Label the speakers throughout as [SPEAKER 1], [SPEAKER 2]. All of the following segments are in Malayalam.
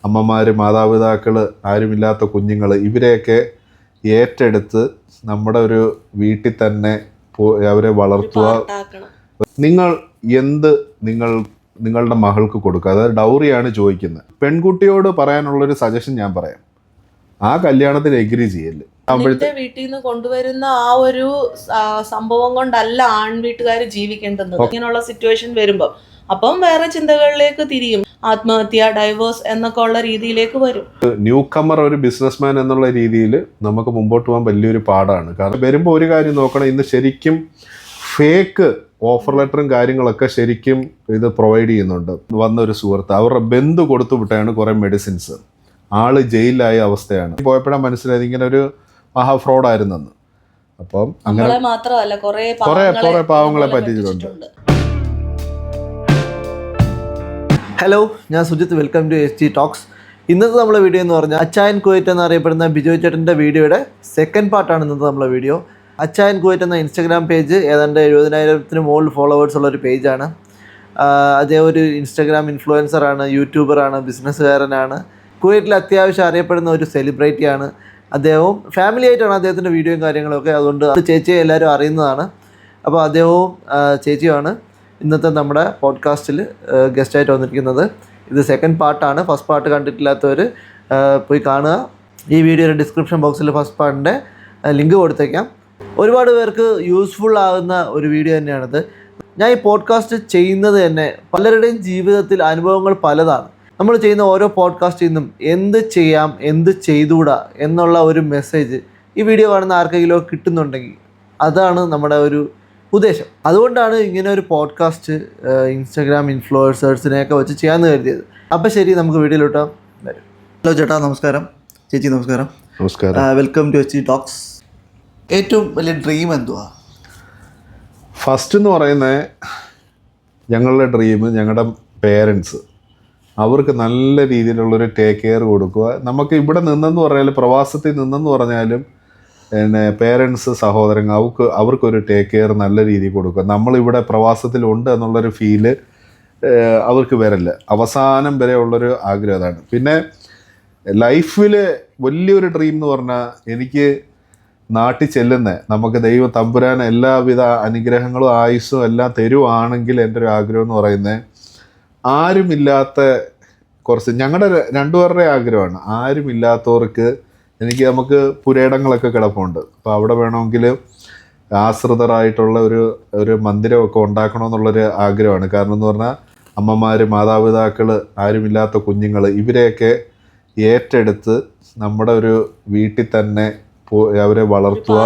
[SPEAKER 1] അമ്മമാർ, മാതാപിതാക്കൾ, ആരുമില്ലാത്ത കുഞ്ഞുങ്ങൾ, ഇവരെയൊക്കെ ഏറ്റെടുത്ത് നമ്മുടെ ഒരു വീട്ടിൽ തന്നെ അവരെ വളർത്തുക. നിങ്ങൾ നിങ്ങളുടെ മകൾക്ക് കൊടുക്കുക. അതായത് ഡൗറിയാണ് ചോദിക്കുന്നത്. പെൺകുട്ടിയോട് പറയാനുള്ളൊരു സജഷൻ ഞാൻ പറയാം, ആ കല്യാണത്തിന് എഗ്രി ചെയ്യല്.
[SPEAKER 2] വീട്ടിൽ നിന്ന് കൊണ്ടുവരുന്ന ആ ഒരു സംഭവം കൊണ്ടല്ല ആൺവീട്ടുകാർ ജീവിക്കേണ്ടത്. ഇങ്ങനെയുള്ള സിറ്റുവേഷൻ വരുമ്പോൾ അപ്പം വേറെ ചിന്തകളിലേക്ക് തിരിയും. ആത്മഹത്യ, ഡൈവേഴ്സ് എന്നൊക്കെ ഉള്ള രീതിയിലേക്ക് വരും.
[SPEAKER 1] ന്യൂ കമ്മർ ഒരു ബിസിനസ്മാൻ എന്നുള്ള രീതിയിൽ നമുക്ക് മുമ്പോട്ട് പോകാൻ വലിയൊരു പാടാണ്. കാരണം വരുമ്പോൾ ഒരു കാര്യം നോക്കണം, ഇന്ന് ശരിക്കും ഫേക്ക് ഓഫർ ലെറ്ററും കാര്യങ്ങളൊക്കെ ശരിക്കും ഇത് പ്രൊവൈഡ് ചെയ്യുന്നുണ്ട്. വന്നൊരു സുഹൃത്ത് അവരുടെ ബന്ധു കൊടുത്തു വിട്ടാണ് കുറേ മെഡിസിൻസ്. ആള് ജയിലിലായ അവസ്ഥയാണ്. പോയപ്പോഴാണ് മനസ്സിലായത് ഇങ്ങനെ ഒരു മഹാ ഫ്രോഡായിരുന്നെന്ന്. അപ്പം അങ്ങനെ
[SPEAKER 2] മാത്രമല്ല
[SPEAKER 1] കുറേ പാവങ്ങളെ പറ്റിച്ചിട്ടുണ്ട്.
[SPEAKER 3] ഹലോ, ഞാൻ Sujith. Welcome to SG talks. ഇന്നത്തെ നമ്മളെ വീഡിയോ എന്ന് പറഞ്ഞാൽ അച്ചായൻ കുവൈറ്റ് എന്നറിയപ്പെടുന്ന ബിജോയ് ചേട്ടൻ്റെ വീഡിയോയുടെ സെക്കൻഡ് പാർട്ടാണ് ഇന്നത്തെ നമ്മളെ വീഡിയോ. അച്ചായൻ കുവൈറ്റ് എന്ന ഇൻസ്റ്റാഗ്രാം പേജ് ഏതാണ്ട് 70,000-ന് മുകളിൽ ഫോളോവേഴ്സ് ഉള്ളൊരു പേജാണ്. അദ്ദേഹം ഒരു ഇൻസ്റ്റാഗ്രാം ഇൻഫ്ലുവൻസറാണ്, യൂട്യൂബറാണ്, ബിസിനസ്സുകാരനാണ്. കുവൈറ്റിൽ അത്യാവശ്യം അറിയപ്പെടുന്ന ഒരു സെലിബ്രിറ്റിയാണ്. അദ്ദേഹവും ഫാമിലി ആയിട്ടാണ് അദ്ദേഹത്തിൻ്റെ വീഡിയോയും കാര്യങ്ങളൊക്കെ. അതുകൊണ്ട് ചേച്ചിയെ എല്ലാവരും അറിയുന്നതാണ്. അപ്പോൾ അദ്ദേഹവും ചേച്ചിയുമാണ് ഇന്നത്തെ നമ്മുടെ പോഡ്കാസ്റ്റിൽ ഗസ്റ്റായിട്ട് വന്നിരിക്കുന്നത്. ഇത് സെക്കൻഡ് പാർട്ടാണ്. ഫസ്റ്റ് പാർട്ട് കണ്ടിട്ടില്ലാത്തവർ പോയി കാണുക. ഈ വീഡിയോയുടെ ഡിസ്ക്രിപ്ഷൻ ബോക്സിൽ ഫസ്റ്റ് പാർട്ടിൻ്റെ ലിങ്ക് കൊടുത്തേക്കാം. ഒരുപാട് പേർക്ക് യൂസ്ഫുൾ ആകുന്ന ഒരു വീഡിയോ തന്നെയാണിത്. ഞാൻ ഈ പോഡ്കാസ്റ്റ് ചെയ്യുന്നത് തന്നെ പലരുടെയും ജീവിതത്തിൽ അനുഭവങ്ങൾ പലതാണ്. നമ്മൾ ചെയ്യുന്ന ഓരോ പോഡ്കാസ്റ്റിൽ നിന്നും എന്ത് ചെയ്യാം, എന്ത് ചെയ്തുകൂടാ എന്നുള്ള ഒരു മെസ്സേജ് ഈ വീഡിയോ കാണുന്ന ആർക്കെങ്കിലും കിട്ടുന്നുണ്ടെങ്കിൽ അതാണ് നമ്മുടെ ഒരു ഉദ്ദേശം. അതുകൊണ്ടാണ് ഇങ്ങനെ ഒരു പോഡ്കാസ്റ്റ് ഇൻസ്റ്റാഗ്രാം ഇൻഫ്ലുവൻസേഴ്സിനെയൊക്കെ വെച്ച് ചെയ്യാമെന്ന് കരുതിയത്. അപ്പോൾ ശരി, നമുക്ക് വീഡിയോയിലോട്ട് വരും. ഹലോ ചേട്ടാ, നമസ്കാരം. ചേച്ചി നമസ്കാരം.
[SPEAKER 1] നമസ്കാരം.
[SPEAKER 3] Welcome to SG talks. ഏറ്റവും വലിയ ഡ്രീം എന്തുവാ?
[SPEAKER 1] ഫസ്റ്റ് എന്ന് പറയുന്നത് ഞങ്ങളുടെ ഡ്രീം, ഞങ്ങളുടെ പേരൻസ് അവർക്ക് നല്ല രീതിയിലുള്ളൊരു ടേക്ക് കെയർ കൊടുക്കുക. നമുക്ക് ഇവിടെ നിന്നെന്ന് പറഞ്ഞാലും പ്രവാസത്തിൽ നിന്നെന്ന് പറഞ്ഞാലും പിന്നെ പേരൻസ്, സഹോദരങ്ങൾ അവർക്കൊരു ടേക്ക് കെയർ നല്ല രീതിയിൽ കൊടുക്കുക. നമ്മളിവിടെ പ്രവാസത്തിലുണ്ട് എന്നുള്ളൊരു ഫീല് അവർക്ക് വരില്ല. അവസാനം വരെ ഉള്ളൊരു ആഗ്രഹം അതാണ്. പിന്നെ ലൈഫിൽ വലിയൊരു ഡ്രീം എന്ന് പറഞ്ഞാൽ എനിക്ക് നാട്ടിൽ നമുക്ക് ദൈവ തമ്പുരാൻ എല്ലാവിധ അനുഗ്രഹങ്ങളും ആയുസ്സും എല്ലാം തരുവാണെങ്കിൽ എൻ്റെ ഒരു ആഗ്രഹം എന്ന് പറയുന്നത് ആരുമില്ലാത്ത കുറച്ച് ഞങ്ങളുടെ രണ്ടുപേരുടെ ആഗ്രഹമാണ്. ആരുമില്ലാത്തവർക്ക് നമുക്ക് പുരയിടങ്ങളൊക്കെ കിടപ്പുണ്ട്. അപ്പോൾ അവിടെ വേണമെങ്കിൽ ആശ്രിതരായിട്ടുള്ള ഒരു മന്ദിരമൊക്കെ ഉണ്ടാക്കണമെന്നുള്ളൊരു ആഗ്രഹമാണ്. കാരണം എന്ന് പറഞ്ഞാൽ അമ്മമാർ, മാതാപിതാക്കൾ, ആരുമില്ലാത്ത കുഞ്ഞുങ്ങൾ, ഇവരെയൊക്കെ ഏറ്റെടുത്ത് നമ്മുടെ ഒരു വീട്ടിൽ തന്നെ അവരെ വളർത്തുക,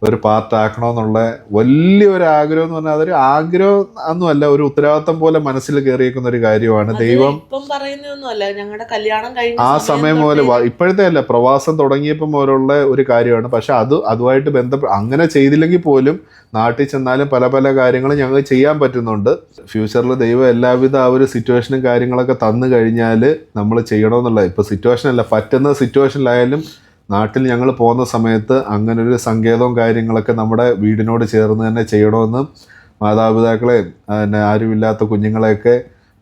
[SPEAKER 1] ഒരു പാർട്ടാക്കണമെന്നുള്ള വലിയൊരു ആഗ്രഹം എന്ന് പറഞ്ഞാൽ അതൊരു ആഗ്രഹം ഒന്നുമല്ല, ഒരു ഉത്തരവാദിത്തം പോലെ മനസ്സിൽ കയറിയേക്കുന്ന ഒരു കാര്യമാണ്. ദൈവം ആ സമയം പോലെ ഇപ്പോഴത്തെ അല്ല, പ്രവാസം തുടങ്ങിയപ്പം പോലുള്ള ഒരു കാര്യമാണ്. പക്ഷെ അതുമായിട്ട് അങ്ങനെ ചെയ്തില്ലെങ്കിൽ പോലും നാട്ടിൽ ചെന്നാലും പല പല കാര്യങ്ങളും ഞങ്ങൾക്ക് ചെയ്യാൻ പറ്റുന്നുണ്ട്. ഫ്യൂച്ചറിൽ ദൈവം എല്ലാവിധ ആ ഒരു സിറ്റുവേഷനും കാര്യങ്ങളൊക്കെ തന്നു കഴിഞ്ഞാൽ നമ്മൾ ചെയ്യണമെന്നുള്ള, ഇപ്പോൾ സിറ്റുവേഷൻ അല്ല, പറ്റുന്ന സിറ്റുവേഷനിലായാലും നാട്ടിൽ ഞങ്ങൾ പോകുന്ന സമയത്ത് അങ്ങനൊരു സങ്കേതവും കാര്യങ്ങളൊക്കെ നമ്മുടെ വീടിനോട് ചേർന്ന് തന്നെ ചെയ്യണമെന്ന്, മാതാപിതാക്കളെ, പിന്നെ ആരുമില്ലാത്ത കുഞ്ഞുങ്ങളെയൊക്കെ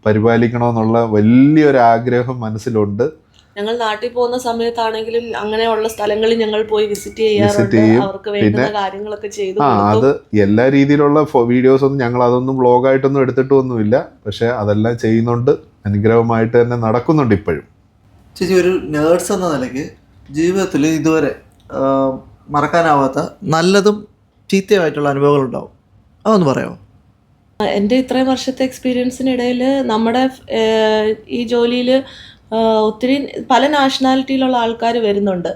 [SPEAKER 1] പരിപാലിക്കണമെന്നുള്ള വലിയൊരു ആഗ്രഹം മനസ്സിലുണ്ട്.
[SPEAKER 2] ഞങ്ങൾ നാട്ടിൽ പോകുന്ന സമയത്താണെങ്കിലും അങ്ങനെയുള്ള സ്ഥലങ്ങളിൽ ഞങ്ങൾ പോയി വിസിറ്റ് ചെയ്യും. അവർക്ക് വേണ്ടുന്ന കാര്യങ്ങളൊക്കെ ചെയ്തു.
[SPEAKER 1] അത് എല്ലാ രീതിയിലുള്ള വീഡിയോസ് ഒന്നും ഞങ്ങൾ അതൊന്നും വ്ളോഗായിട്ടൊന്നും എടുത്തിട്ടൊന്നുമില്ല. പക്ഷെ അതെല്ലാം ചെയ്യുന്നുണ്ട്, അനുഗ്രഹമായിട്ട് തന്നെ നടക്കുന്നുണ്ട് ഇപ്പോഴും.
[SPEAKER 3] ചേച്ചി, ഒരു നേഴ്സ് എന്ന നിലയ്ക്ക് ജീവിതത്തിൽ ഇതുവരെ മറക്കാനാവാത്ത നല്ലതും ചീത്തയുമായിട്ടുള്ള അനുഭവങ്ങളുണ്ടാവും, അതൊന്ന് പറയാമോ?
[SPEAKER 2] എൻ്റെ ഇത്രയും വർഷത്തെ എക്സ്പീരിയൻസിനിടയിൽ നമ്മുടെ ഈ ജോലിയിൽ ഒത്തിരി പല നാഷണാലിറ്റിയിലുള്ള ആൾക്കാർ വരുന്നുണ്ട്.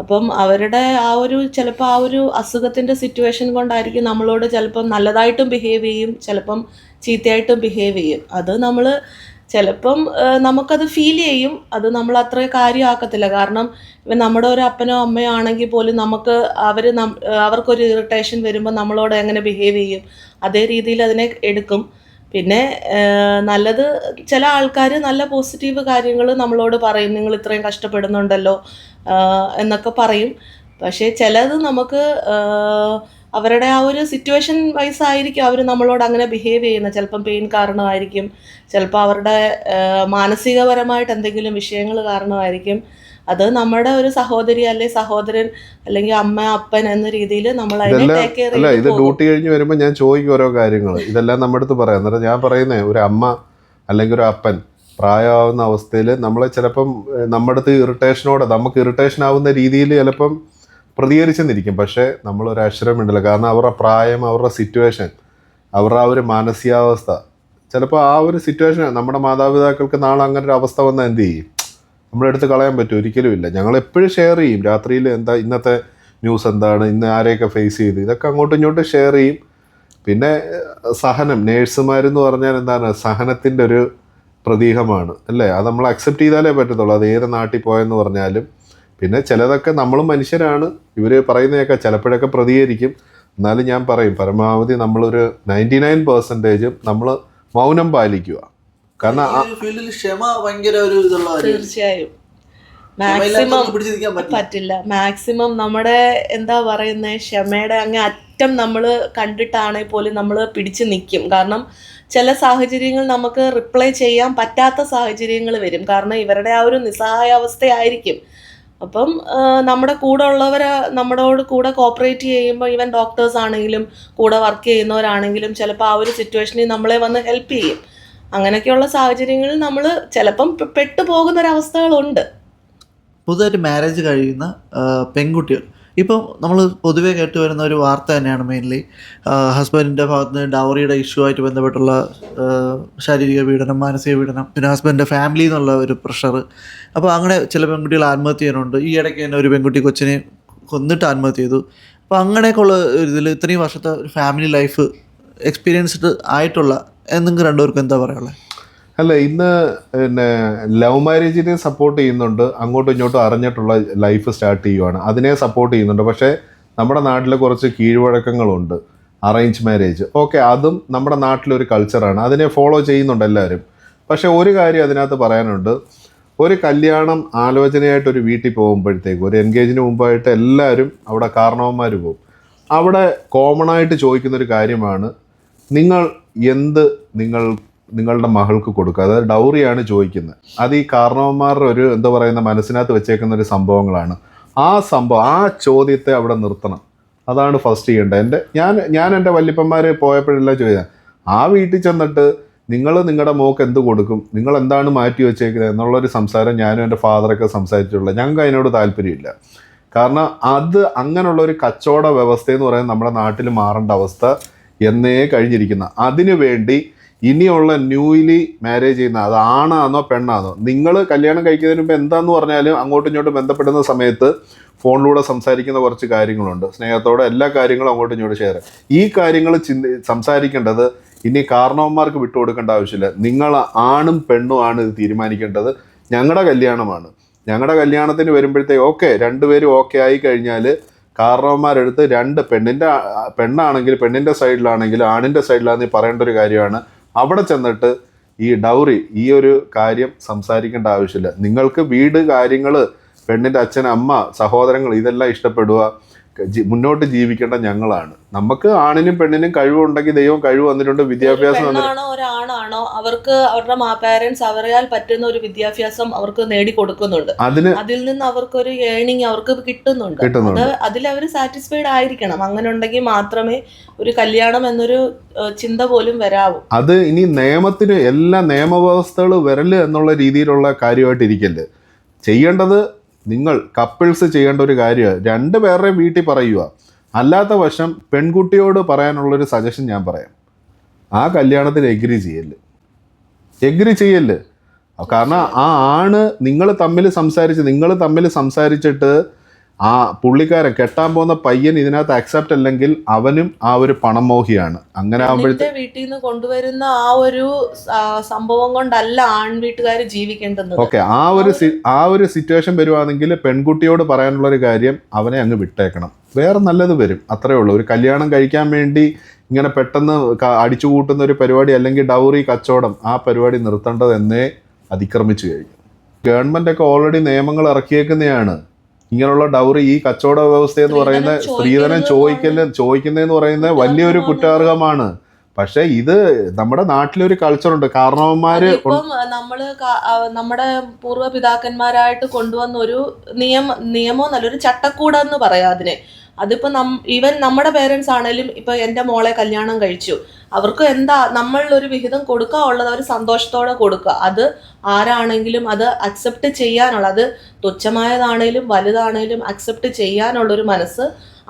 [SPEAKER 2] അപ്പം അവരുടെ ചിലപ്പോൾ ആ ഒരു അസുഖത്തിൻ്റെ സിറ്റുവേഷൻ കൊണ്ടായിരിക്കും നമ്മളോട് ചിലപ്പം നല്ലതായിട്ടും ബിഹേവ് ചെയ്യും, ചിലപ്പം ചീത്തയായിട്ടും ബിഹേവ് ചെയ്യും. അത് നമ്മൾ ചിലപ്പം നമുക്കത് ഫീൽ ചെയ്യും. അത് നമ്മൾ അത്ര കാര്യമാക്കത്തില്ല. കാരണം ഇപ്പം നമ്മുടെ ഒരു അപ്പനോ അമ്മയോ ആണെങ്കിൽ പോലും അവർക്കൊരു ഇറിറ്റേഷൻ വരുമ്പോൾ നമ്മളോട് എങ്ങനെ ബിഹേവ് ചെയ്യും, അതേ രീതിയിൽ അതിനെ എടുക്കും. പിന്നെ നല്ലത് ചില ആൾക്കാർ നല്ല പോസിറ്റീവ് കാര്യങ്ങൾ നമ്മളോട് പറയും, നിങ്ങൾ ഇത്രയും കഷ്ടപ്പെടുന്നുണ്ടല്ലോ എന്നൊക്കെ പറയും. പക്ഷേ ചിലത് നമുക്ക് അവരുടെ ആ ഒരു സിറ്റുവേഷൻ വൈസ് ആയിരിക്കും അവർ നമ്മളോട് അങ്ങനെ ബിഹേവ് ചെയ്യുന്നത്. ചിലപ്പം പെയിൻ കാരണമായിരിക്കും, ചിലപ്പോൾ അവരുടെ മാനസികപരമായിട്ട് എന്തെങ്കിലും വിഷയങ്ങൾ കാരണമായിരിക്കും. അത് നമ്മുടെ ഒരു സഹോദരി അല്ലെങ്കിൽ സഹോദരൻ അല്ലെങ്കിൽ അമ്മ അപ്പൻ എന്ന രീതിയിൽ നമ്മൾ അതിനെ ടേക്ക് കെയർ
[SPEAKER 1] അല്ല, ഇത്
[SPEAKER 2] ചെയ്ത് പോകും.
[SPEAKER 1] ഡ്യൂട്ടി കഴിഞ്ഞ് വരുമ്പോൾ ഞാൻ ചോദിക്കും ഓരോ കാര്യങ്ങൾ. ഇതെല്ലാം നമ്മുടെ അടുത്ത് പറയാം. എന്നിട്ട് ഞാൻ പറയുന്നത്, ഒരു അമ്മ അല്ലെങ്കിൽ ഒരു അപ്പൻ പ്രായമാവുന്ന അവസ്ഥയിൽ നമ്മളെ ചിലപ്പം നമ്മുടെ അടുത്ത് ഇറിറ്റേഷനോടെ, നമുക്ക് ഇറിറ്റേഷൻ ആവുന്ന രീതിയിൽ ചിലപ്പം പ്രതികരിച്ചെന്നിരിക്കും. പക്ഷേ നമ്മളൊരു അക്ഷരം ഉണ്ടല്ലോ. കാരണം അവരുടെ പ്രായം, അവരുടെ സിറ്റുവേഷൻ, അവരുടെ ആ ഒരു മാനസികാവസ്ഥ, ചിലപ്പോൾ ആ ഒരു സിറ്റുവേഷൻ നമ്മുടെ മാതാപിതാക്കൾക്ക് നാളെ അങ്ങനെ ഒരു അവസ്ഥ വന്നാൽ എന്ത് ചെയ്യും? നമ്മളെടുത്ത് കളയാൻ പറ്റും? ഒരിക്കലും ഇല്ല. ഞങ്ങൾ എപ്പോഴും ഷെയർ ചെയ്യും. രാത്രിയിൽ എന്താ ഇന്നത്തെ ന്യൂസ് എന്താണ്, ഇന്ന് ആരെയൊക്കെ ഫേസ് ചെയ്ത്, ഇതൊക്കെ അങ്ങോട്ടും ഇങ്ങോട്ടും ഷെയർ ചെയ്യും. പിന്നെ സഹനം, നേഴ്സുമാരെന്ന് പറഞ്ഞാൽ എന്താണ്, സഹനത്തിൻ്റെ ഒരു പ്രതീകമാണ് അല്ലേ? അത് നമ്മൾ അക്സെപ്റ്റ് ചെയ്താലേ പറ്റത്തുള്ളൂ. അത് ഏത് നാട്ടിൽ പോയെന്ന് പറഞ്ഞാലും. പിന്നെ ചിലതൊക്കെ നമ്മളും മനുഷ്യരാണ്, ഇവർ പറയുന്നതൊക്കെ ചിലപ്പോഴൊക്കെ പ്രതികരിക്കും. എന്നാലും ഞാൻ പറയും, പരമാവധി നമ്മളൊരു 99% നമ്മൾ മൗനം പാലിക്കുക. കാരണം
[SPEAKER 3] ഫീൽഡിൽ ക്ഷമ ഭയങ്കര ഒരു ഇതുള്ള
[SPEAKER 2] തീർച്ചയായും മാക്സിമം പറ്റില്ല. മാക്സിമം നമ്മുടെ എന്താ പറയുന്നത്, ക്ഷമയുടെ അങ്ങ് അറ്റം നമ്മൾ കണ്ടിട്ടാണെങ്കിൽ പോലും നമ്മൾ പിടിച്ചു നിൽക്കും. കാരണം ചില സാഹചര്യങ്ങൾ നമുക്ക് റിപ്ലൈ ചെയ്യാൻ പറ്റാത്ത സാഹചര്യങ്ങൾ വരും. കാരണം ഇവരുടെ ആ ഒരു നിസ്സഹായാവസ്ഥയായിരിക്കും. അപ്പം നമ്മുടെ കൂടെ ഉള്ളവർ നമ്മളോട് കൂടെ കോപ്പറേറ്റ് ചെയ്യുമ്പോൾ, ഈവൻ ഡോക്ടേഴ്സ് ആണെങ്കിലും കൂടെ വർക്ക് ചെയ്യുന്നവരാണെങ്കിലും ചിലപ്പോൾ ആ ഒരു സിറ്റുവേഷനിൽ നമ്മളെ വന്ന് ഹെൽപ്പ് ചെയ്യും. അങ്ങനെയൊക്കെയുള്ള സാഹചര്യങ്ങളിൽ നമ്മൾ ചിലപ്പം പെട്ടുപോകുന്നൊരവസ്ഥകളുണ്ട്.
[SPEAKER 3] പുതുതായിട്ട് മാരേജ് കഴിയുന്ന പെൺകുട്ടികൾ, ഇപ്പം നമ്മൾ പൊതുവേ കേട്ടുവരുന്ന ഒരു വാർത്ത തന്നെയാണ് മെയിൻലി ഹസ്ബൻഡിൻ്റെ ഭാഗത്ത് നിന്ന് ഡൗറിയുടെ ഇഷ്യൂ ആയിട്ട് ബന്ധപ്പെട്ടുള്ള ശാരീരിക പീഡനം, മാനസിക പീഡനം, പിന്നെ ഹസ്ബൻഡിൻ്റെ ഫാമിലി എന്നുള്ള ഒരു പ്രഷർ. അപ്പോൾ അങ്ങനെ ചില പെൺകുട്ടികൾ ആത്മഹത്യ ചെയ്യുന്നുണ്ട്. ഈ ഇടയ്ക്ക് തന്നെ ഒരു പെൺകുട്ടി കൊച്ചിനെ കൊന്നിട്ട് ആത്മഹത്യ ചെയ്തു. അപ്പോൾ അങ്ങനെയൊക്കെയുള്ള ഒരു ഇതിൽ ഇത്രയും വർഷത്തെ ഒരു ഫാമിലി ലൈഫ് എക്സ്പീരിയൻസ്ഡ് ആയിട്ടുള്ള നിങ്ങൾക്ക് രണ്ടുപേർക്കും എന്താ പറയുള്ളത്?
[SPEAKER 1] അല്ല, ഇന്ന് പിന്നെ ലവ് മാരേജിനെ സപ്പോർട്ട് ചെയ്യുന്നുണ്ട്, അങ്ങോട്ടും ഇങ്ങോട്ടും അറിഞ്ഞിട്ടുള്ള ലൈഫ് സ്റ്റാർട്ട് ചെയ്യുവാണ്, അതിനെ സപ്പോർട്ട് ചെയ്യുന്നുണ്ട്. പക്ഷേ നമ്മുടെ നാട്ടിൽ കുറച്ച് കീഴ്വഴക്കങ്ങളുണ്ട്. അറേഞ്ച് മാരേജ്, ഓക്കെ, അതും നമ്മുടെ നാട്ടിലൊരു കൾച്ചറാണ്, അതിനെ ഫോളോ ചെയ്യുന്നുണ്ട് എല്ലാവരും. പക്ഷേ ഒരു കാര്യം അതിനകത്ത് പറയാനുണ്ട്. ഒരു കല്യാണം ആലോചനയായിട്ടൊരു വീട്ടിൽ പോകുമ്പോഴത്തേക്കും, ഒരു എൻഗേജിന് മുമ്പായിട്ട് എല്ലാവരും അവിടെ കാരണവന്മാർ പോകും. അവിടെ കോമൺ ആയിട്ട് ചോദിക്കുന്നൊരു കാര്യമാണ്, നിങ്ങൾ എന്ത് നിങ്ങളുടെ മകൾക്ക് കൊടുക്കുക. അതായത് ഡൗറിയാണ് ചോദിക്കുന്നത്. അത് ഈ കാരണവന്മാരുടെ ഒരു എന്താ പറയുന്ന മനസ്സിനകത്ത് വെച്ചേക്കുന്ന ഒരു സംഭവങ്ങളാണ്. ആ ചോദ്യത്തെ അവിടെ നിർത്തണം. അതാണ് ഫസ്റ്റ് ചെയ്യേണ്ടത്. ഞാൻ എൻ്റെ വല്യപ്പന്മാർ പോയപ്പോഴെല്ലാം ചോദിച്ചാൽ, ആ വീട്ടിൽ ചെന്നിട്ട് നിങ്ങൾ നിങ്ങളുടെ മോക്ക് എന്ത് കൊടുക്കും, നിങ്ങൾ എന്താണ് മാറ്റി വെച്ചേക്കുന്നത് എന്നുള്ളൊരു സംസാരം ഞാനും എൻ്റെ ഫാദറൊക്കെ സംസാരിച്ചിട്ടുള്ളത്. ഞങ്ങൾക്ക് അതിനോട് താല്പര്യമില്ല. കാരണം അത് അങ്ങനെയുള്ളൊരു കച്ചവട വ്യവസ്ഥയെന്ന് പറയുന്നത് നമ്മുടെ നാട്ടിൽ മാറേണ്ട അവസ്ഥ എന്നേ കഴിഞ്ഞിരിക്കുന്ന. അതിനു വേണ്ടി ഇനിയുള്ള ന്യൂലി മാരേജ് ചെയ്യുന്ന, അത് ആണാണോ പെണ്ണാണോ, നിങ്ങൾ കല്യാണം കഴിക്കുന്നതിന് മുമ്പ് എന്താന്ന് പറഞ്ഞാലും അങ്ങോട്ടും ഇങ്ങോട്ടും ബന്ധപ്പെടുന്ന സമയത്ത് ഫോണിലൂടെ സംസാരിക്കുന്ന കുറച്ച് കാര്യങ്ങളുണ്ട്. സ്നേഹത്തോടെ എല്ലാ കാര്യങ്ങളും അങ്ങോട്ടും ഇങ്ങോട്ടും ഷെയർ. ഈ കാര്യങ്ങൾ സംസാരിക്കേണ്ടത് ഇനി കാരണവന്മാർക്ക് വിട്ടുകൊടുക്കേണ്ട ആവശ്യമില്ല. നിങ്ങൾ ആണും പെണ്ണും ആണ് ഇത് തീരുമാനിക്കേണ്ടത്. ഞങ്ങളുടെ കല്യാണമാണ്. ഞങ്ങളുടെ കല്യാണത്തിന് വരുമ്പോഴത്തേക്ക് ഓക്കെ, രണ്ടുപേരും ഓക്കെ ആയി കഴിഞ്ഞാൽ കാരണവന്മാരെടുത്ത് പെണ്ണാണെങ്കിൽ പെണ്ണിൻ്റെ സൈഡിലാണെങ്കിൽ ആണിൻ്റെ സൈഡിലാണെന്ന് പറയേണ്ട ഒരു കാര്യമാണ്. അവിടെ ചെന്നിട്ട് ഈ ഡൗറി, ഈ ഒരു കാര്യം സംസാരിക്കേണ്ട ആവശ്യമില്ല. നിങ്ങൾക്ക് വീട്, കാര്യങ്ങൾ, പെണ്ണിൻ്റെ അച്ഛൻ, അമ്മ, സഹോദരങ്ങൾ, ഇതെല്ലാം ഇഷ്ടപ്പെടുക, മുന്നോട്ട് ജീവിക്കേണ്ട ഞങ്ങളാണ്. നമുക്ക് ആണിനും പെണ്ണിനും കഴിവുണ്ടെങ്കിൽ ദൈവം കഴിവ് വന്നിട്ടുണ്ട്, വിദ്യാഭ്യാസം
[SPEAKER 2] പെണ്ണാണോ ഒരാണാണോ, അവർക്ക് അവരുടെ പാരന്റ്സ് അവരാൽ പറ്റുന്ന ഒരു വിദ്യാഭ്യാസം അവർക്ക് നേടിക്കൊടുക്കുന്നുണ്ട്. അതിൽ നിന്ന് അവർക്കൊരു ഏണിങ് അവർക്ക് കിട്ടുന്നുണ്ട്. അതിൽ അവർ സാറ്റിസ്ഫൈഡ് ആയിരിക്കണം. അങ്ങനെ ഉണ്ടെങ്കിൽ മാത്രമേ ഒരു കല്യാണം എന്നൊരു ചിന്ത പോലും വരാവൂ.
[SPEAKER 1] അത് ഇനി നിയമത്തിന് എല്ലാ നിയമവ്യവസ്ഥകൾ വരല് എന്നുള്ള രീതിയിലുള്ള കാര്യമായിട്ടിരിക്കല്ലേ ചെയ്യേണ്ടത്. നിങ്ങൾ കപ്പിൾസ് ചെയ്യേണ്ട ഒരു കാര്യമാണ്, രണ്ടുപേരുടെയും വീട്ടിൽ പറയുക. അല്ലാത്ത വശം പെൺകുട്ടിയോട് പറയാനുള്ളൊരു സജഷൻ ഞാൻ പറയാം, ആ കല്യാണത്തിന് എഗ്രി ചെയ്യല്. കാരണം ആ ആണ് നിങ്ങൾ തമ്മിൽ സംസാരിച്ചിട്ട് ആ പുള്ളിക്കാരൻ കെട്ടാൻ പോകുന്ന പയ്യൻ ഇതിനകത്ത് അക്സെപ്റ്റ് അല്ലെങ്കിൽ അവനും ആ ഒരു പണമോഹിയാണ്. അങ്ങനെ ആകുമ്പോഴത്തേക്ക്
[SPEAKER 2] വീട്ടിൽ നിന്ന് കൊണ്ടുവരുന്ന ആ ഒരു സംഭവം കൊണ്ടല്ല ആൺവീട്ടുകാർ ജീവിക്കേണ്ടത്.
[SPEAKER 1] ഓക്കെ, ആ ഒരു സിറ്റുവേഷൻ വരുവാണെങ്കിൽ പെൺകുട്ടിയോട് പറയാനുള്ളൊരു കാര്യം, അവനെ അങ്ങ് വിട്ടേക്കണം, വേറെ നല്ലത് വരും, അത്രേ ഉള്ളൂ. ഒരു കല്യാണം കഴിക്കാൻ വേണ്ടി ഇങ്ങനെ പെട്ടെന്ന് അടിച്ചു കൂട്ടുന്ന ഒരു പരിപാടി അല്ലെങ്കിൽ ഡൗറി കച്ചവടം, ആ പരിപാടി നിർത്തേണ്ടത് എന്നേ അതിക്രമിച്ചു കഴിഞ്ഞു. ഗവൺമെൻറ്റൊക്കെ ഓൾറെഡി നിയമങ്ങൾ ഇറക്കിയേക്കുന്നതാണ്. ഇങ്ങനെയുള്ള ഡൗറി ഈ കച്ചവട വ്യവസ്ഥ എന്ന് പറയുന്ന സ്ത്രീധനം ചോദിക്കുന്നതെന്ന് പറയുന്നത് വലിയൊരു കുറ്റാർഹമാണ്. പക്ഷെ ഇത് നമ്മുടെ നാട്ടിലൊരു കൾച്ചറുണ്ട്. കാരണവന്മാര്
[SPEAKER 2] ഇപ്പം നമ്മുടെ പൂർവ്വ പിതാക്കന്മാരായിട്ട് കൊണ്ടുവന്ന ഒരു നിയമോ നല്ലൊരു ചട്ടക്കൂടെന്ന് പറയാം അതിനെ. അതിപ്പോ ഈവൻ നമ്മുടെ പേരൻസ് ആണേലും ഇപ്പൊ എൻ്റെ മോളെ കല്യാണം കഴിച്ചു, അവർക്ക് എന്താ നമ്മളിലൊരു വിഹിതം കൊടുക്കാനുള്ളത് അവർ സന്തോഷത്തോടെ കൊടുക്കുക. അത് ആരാണെങ്കിലും അത് അക്സെപ്റ്റ് ചെയ്യാനുള്ള, അത് തുച്ഛമായതാണേലും വലുതാണേലും അക്സെപ്റ്റ് ചെയ്യാനുള്ളൊരു മനസ്സ്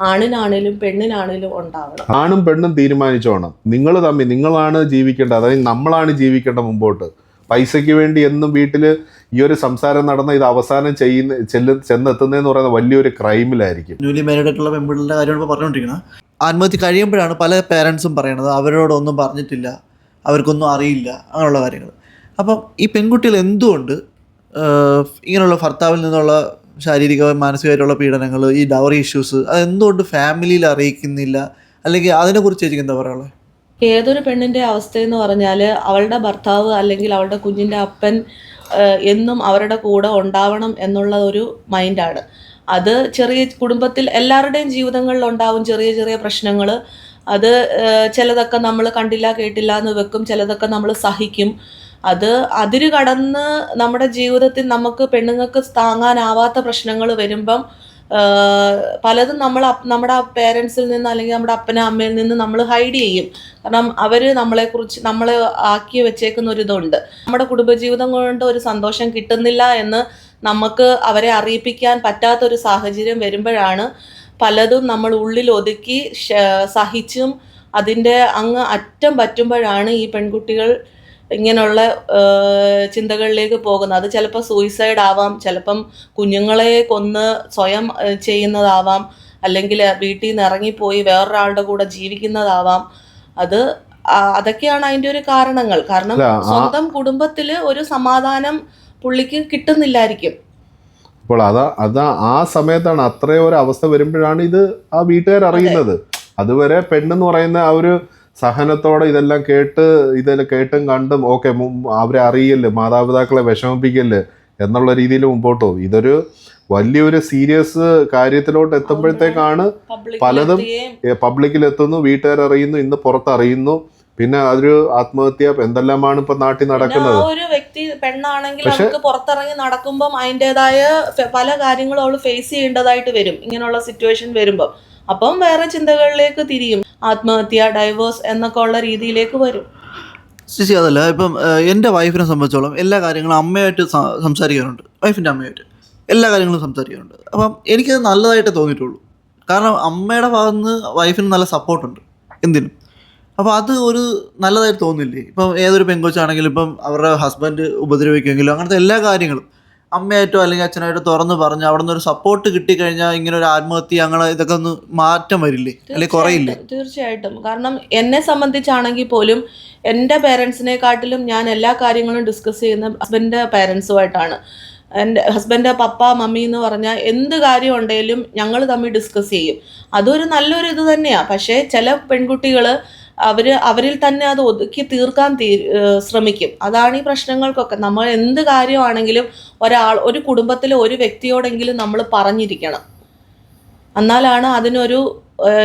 [SPEAKER 2] ആണിനാണേലും പെണ്ണിനാണേലും ഉണ്ടാവണം.
[SPEAKER 1] ആണും പെണ്ണും തീരുമാനിച്ചോണം. നിങ്ങളാണ് ജീവിക്കേണ്ടത്, അതായത് നമ്മളാണ് ജീവിക്കേണ്ടത് മുമ്പോട്ട്. പൈസയ്ക്ക് വേണ്ടി എന്നും വീട്ടിൽ ഈ ഒരു സംസാരം നടന്ന ഇത് അവസാനം ചെന്നെത്തുന്നതെന്ന് പറയുന്നത് വലിയൊരു ക്രൈമിലായിരിക്കും.
[SPEAKER 3] ന്യൂലി മാരീഡ് ആയിട്ടുള്ള പെൺപിള്ളേരുടെ കാര്യമാണ് ഇപ്പോൾ പറഞ്ഞുകൊണ്ടിരിക്കുന്നത്. ആത്മഹത്യ കഴിയുമ്പോഴാണ് പല പേരൻസും പറയണത് അവരോടൊന്നും പറഞ്ഞിട്ടില്ല, അവർക്കൊന്നും അറിയില്ല, അങ്ങനെയുള്ള കാര്യങ്ങൾ. അപ്പം ഈ പെൺകുട്ടികൾ എന്തുകൊണ്ട് ഇങ്ങനെയുള്ള ഭർത്താവിൽ നിന്നുള്ള ശാരീരികവും മാനസികമായിട്ടുള്ള പീഡനങ്ങൾ, ഈ ഡൗറി ഇഷ്യൂസ്, അതെന്തുകൊണ്ട് ഫാമിലിയിൽ അറിയിക്കുന്നില്ല? അല്ലെങ്കിൽ അതിനെക്കുറിച്ച് ചേച്ചിക്ക് എന്താ പറയുള്ളത്?
[SPEAKER 2] ഏതൊരു പെണ്ണിൻ്റെ അവസ്ഥയെന്ന് പറഞ്ഞാൽ അവളുടെ ഭർത്താവ് അല്ലെങ്കിൽ അവളുടെ കുഞ്ഞിൻ്റെ അപ്പൻ എന്നും അവരുടെ കൂടെ ഉണ്ടാവണം എന്നുള്ള ഒരു മൈൻഡാണ്. അത് ചെറിയ കുടുംബത്തിൽ എല്ലാവരുടെയും ജീവിതങ്ങളിൽ ഉണ്ടാവും ചെറിയ ചെറിയ പ്രശ്നങ്ങൾ. അത് ചിലതൊക്കെ നമ്മൾ കണ്ടില്ല കേട്ടില്ല എന്ന് വെക്കും, ചിലതൊക്കെ നമ്മൾ സഹിക്കും. അത് അതിര് കടന്ന് നമ്മുടെ ജീവിതത്തിൽ നമുക്ക് പെണ്ണുങ്ങൾക്ക് താങ്ങാനാവാത്ത പ്രശ്നങ്ങൾ വരുമ്പം പലതും നമ്മുടെ പേരൻസിൽ നിന്ന് അല്ലെങ്കിൽ നമ്മുടെ അപ്പനും അമ്മയിൽ നിന്ന് നമ്മൾ ഹൈഡ് ചെയ്യും. കാരണം അവർ നമ്മളെ ആക്കി വെച്ചേക്കുന്ന ഒരു ഇതുണ്ട്. നമ്മുടെ കുടുംബജീവിതം കൊണ്ട് ഒരു സന്തോഷം കിട്ടുന്നില്ല എന്ന് നമുക്ക് അവരെ അറിയിപ്പിക്കാൻ പറ്റാത്തൊരു സാഹചര്യം വരുമ്പോഴാണ് പലതും നമ്മൾ ഉള്ളിൽ ഒതുക്കി സഹിച്ചും അതിൻ്റെ അങ്ങ് അറ്റം പറ്റുമ്പോഴാണ് ഈ പെൺകുട്ടികൾ ഇങ്ങനെയുള്ള ചിന്തകളിലേക്ക് പോകുന്നത്. അത് ചിലപ്പോൾ സൂയിസൈഡ് ആവാം, ചിലപ്പം കുഞ്ഞുങ്ങളെ കൊന്ന് സ്വയം ചെയ്യുന്നതാവാം, അല്ലെങ്കിൽ വീട്ടിൽ നിന്ന് ഇറങ്ങിപ്പോയി വേറൊരാളുടെ കൂടെ ജീവിക്കുന്നതാവാം. അതൊക്കെയാണ് അതിൻ്റെ ഒരു കാരണങ്ങൾ. കാരണം സ്വന്തം കുടുംബത്തിൽ ഒരു സമാധാനം പുള്ളിക്ക് കിട്ടുന്നില്ലായിരിക്കും.
[SPEAKER 1] അപ്പോൾ ആ സമയത്താണ് അത്രയും ഒരു അവസ്ഥ വരുമ്പോഴാണ് ഇത് ആ വീട്ടുകാർ അറിയുന്നത്. അതുവരെ പെണ്ണെന്ന് പറയുന്ന ആ ഒരു സഹനത്തോടെ ഇതെല്ലാം കേട്ടും കണ്ടും ഓക്കെ അവരെ അറിയല്, മാതാപിതാക്കളെ വിഷമിപ്പിക്കല് എന്നുള്ള രീതിയിൽ മുമ്പോട്ട് പോകും. ഇതൊരു വലിയൊരു സീരിയസ് കാര്യത്തിലോട്ട് എത്തുമ്പോഴത്തേക്കാണ് പലതും പബ്ലിക്കിലെത്തുന്നു, വീട്ടുകാരറിയുന്നു, ഇന്ന് പുറത്തറിയുന്നു. പിന്നെ അതൊരു ആത്മഹത്യ എന്തെല്ലാമാണ് ഇപ്പൊ നാട്ടിൽ നടക്കുന്നത്.
[SPEAKER 2] ഒരു വ്യക്തി പെണ്ണാണെങ്കിൽ അവർക്ക് പുറത്തിറങ്ങി നടക്കുമ്പം അതിൻ്റെതായ പല കാര്യങ്ങളും അവൾ ഫേസ് ചെയ്യേണ്ടതായിട്ട് വരും ഇങ്ങനെയുള്ള സിറ്റുവേഷൻ വരുമ്പോൾ. അപ്പം വേറെ ചിന്തകളിലേക്ക് തിരിയും, ആത്മഹത്യ, ഡൈവേഴ്സ് എന്നൊക്കെ ഉള്ള രീതിയിലേക്ക് വരും.
[SPEAKER 3] ചേച്ചി അതല്ല, ഇപ്പം എൻ്റെ വൈഫിനെ സംബന്ധിച്ചോളം എല്ലാ കാര്യങ്ങളും അമ്മയായിട്ട് സംസാരിക്കാറുണ്ട്. വൈഫിൻ്റെ അമ്മയായിട്ട് എല്ലാ കാര്യങ്ങളും സംസാരിക്കാറുണ്ട്. അപ്പം എനിക്കത് നല്ലതായിട്ട് തോന്നിയിട്ടുള്ളൂ. കാരണം അമ്മയുടെ ഭാഗത്ത് നിന്ന് വൈഫിന് നല്ല സപ്പോർട്ടുണ്ട് എന്തിനും. അപ്പോൾ അത് ഒരു നല്ലതായിട്ട് തോന്നില്ലേ? ഇപ്പം ഏതൊരു പെൺകൊച്ചാണെങ്കിലും ഇപ്പം അവരുടെ ഹസ്ബൻഡ് ഉപദ്രവിക്കുമെങ്കിലും അങ്ങനത്തെ എല്ലാ കാര്യങ്ങളും അമ്മയായിട്ടോ അല്ലെങ്കിൽ അച്ഛനായിട്ടോ തുറന്ന് പറഞ്ഞ് അവിടെ നിന്ന് ഒരു സപ്പോർട്ട് കിട്ടിക്കഴിഞ്ഞാൽ ഇങ്ങനെ ഒരു ആത്മഹത്യ അങ്ങനെ ഇതൊക്കെ ഒന്ന് മാറ്റം വരില്ലേ, അല്ലെങ്കിൽ കുറയില്ലേ?
[SPEAKER 2] തീർച്ചയായിട്ടും. കാരണം എന്നെ സംബന്ധിച്ചാണെങ്കിൽ പോലും എൻ്റെ പേരൻസിനെക്കാട്ടിലും ഞാൻ എല്ലാ കാര്യങ്ങളും ഡിസ്കസ് ചെയ്യുന്ന ഹസ്ബൻഡിൻ്റെ പേരൻസുമായിട്ടാണ്. എൻ്റെ ഹസ്ബൻഡ് പപ്പ മമ്മി എന്ന് പറഞ്ഞാൽ എന്ത് കാര്യം ഉണ്ടെങ്കിലും ഞങ്ങൾ തമ്മിൽ ഡിസ്കസ് ചെയ്യും. അതൊരു നല്ലൊരു ഇത് തന്നെയാണ്. പക്ഷേ ചില പെൺകുട്ടികൾ അവരിൽ തന്നെ അത് ഒതുക്കി തീർക്കാൻ ശ്രമിക്കും. അതാണ് ഈ പ്രശ്നങ്ങൾക്കൊക്കെ. നമ്മൾ എന്ത് കാര്യമാണെങ്കിലും ഒരു കുടുംബത്തിലെ ഒരു വ്യക്തിയോടെങ്കിലും നമ്മൾ പറഞ്ഞിരിക്കണം. എന്നാലാണ് അതിനൊരു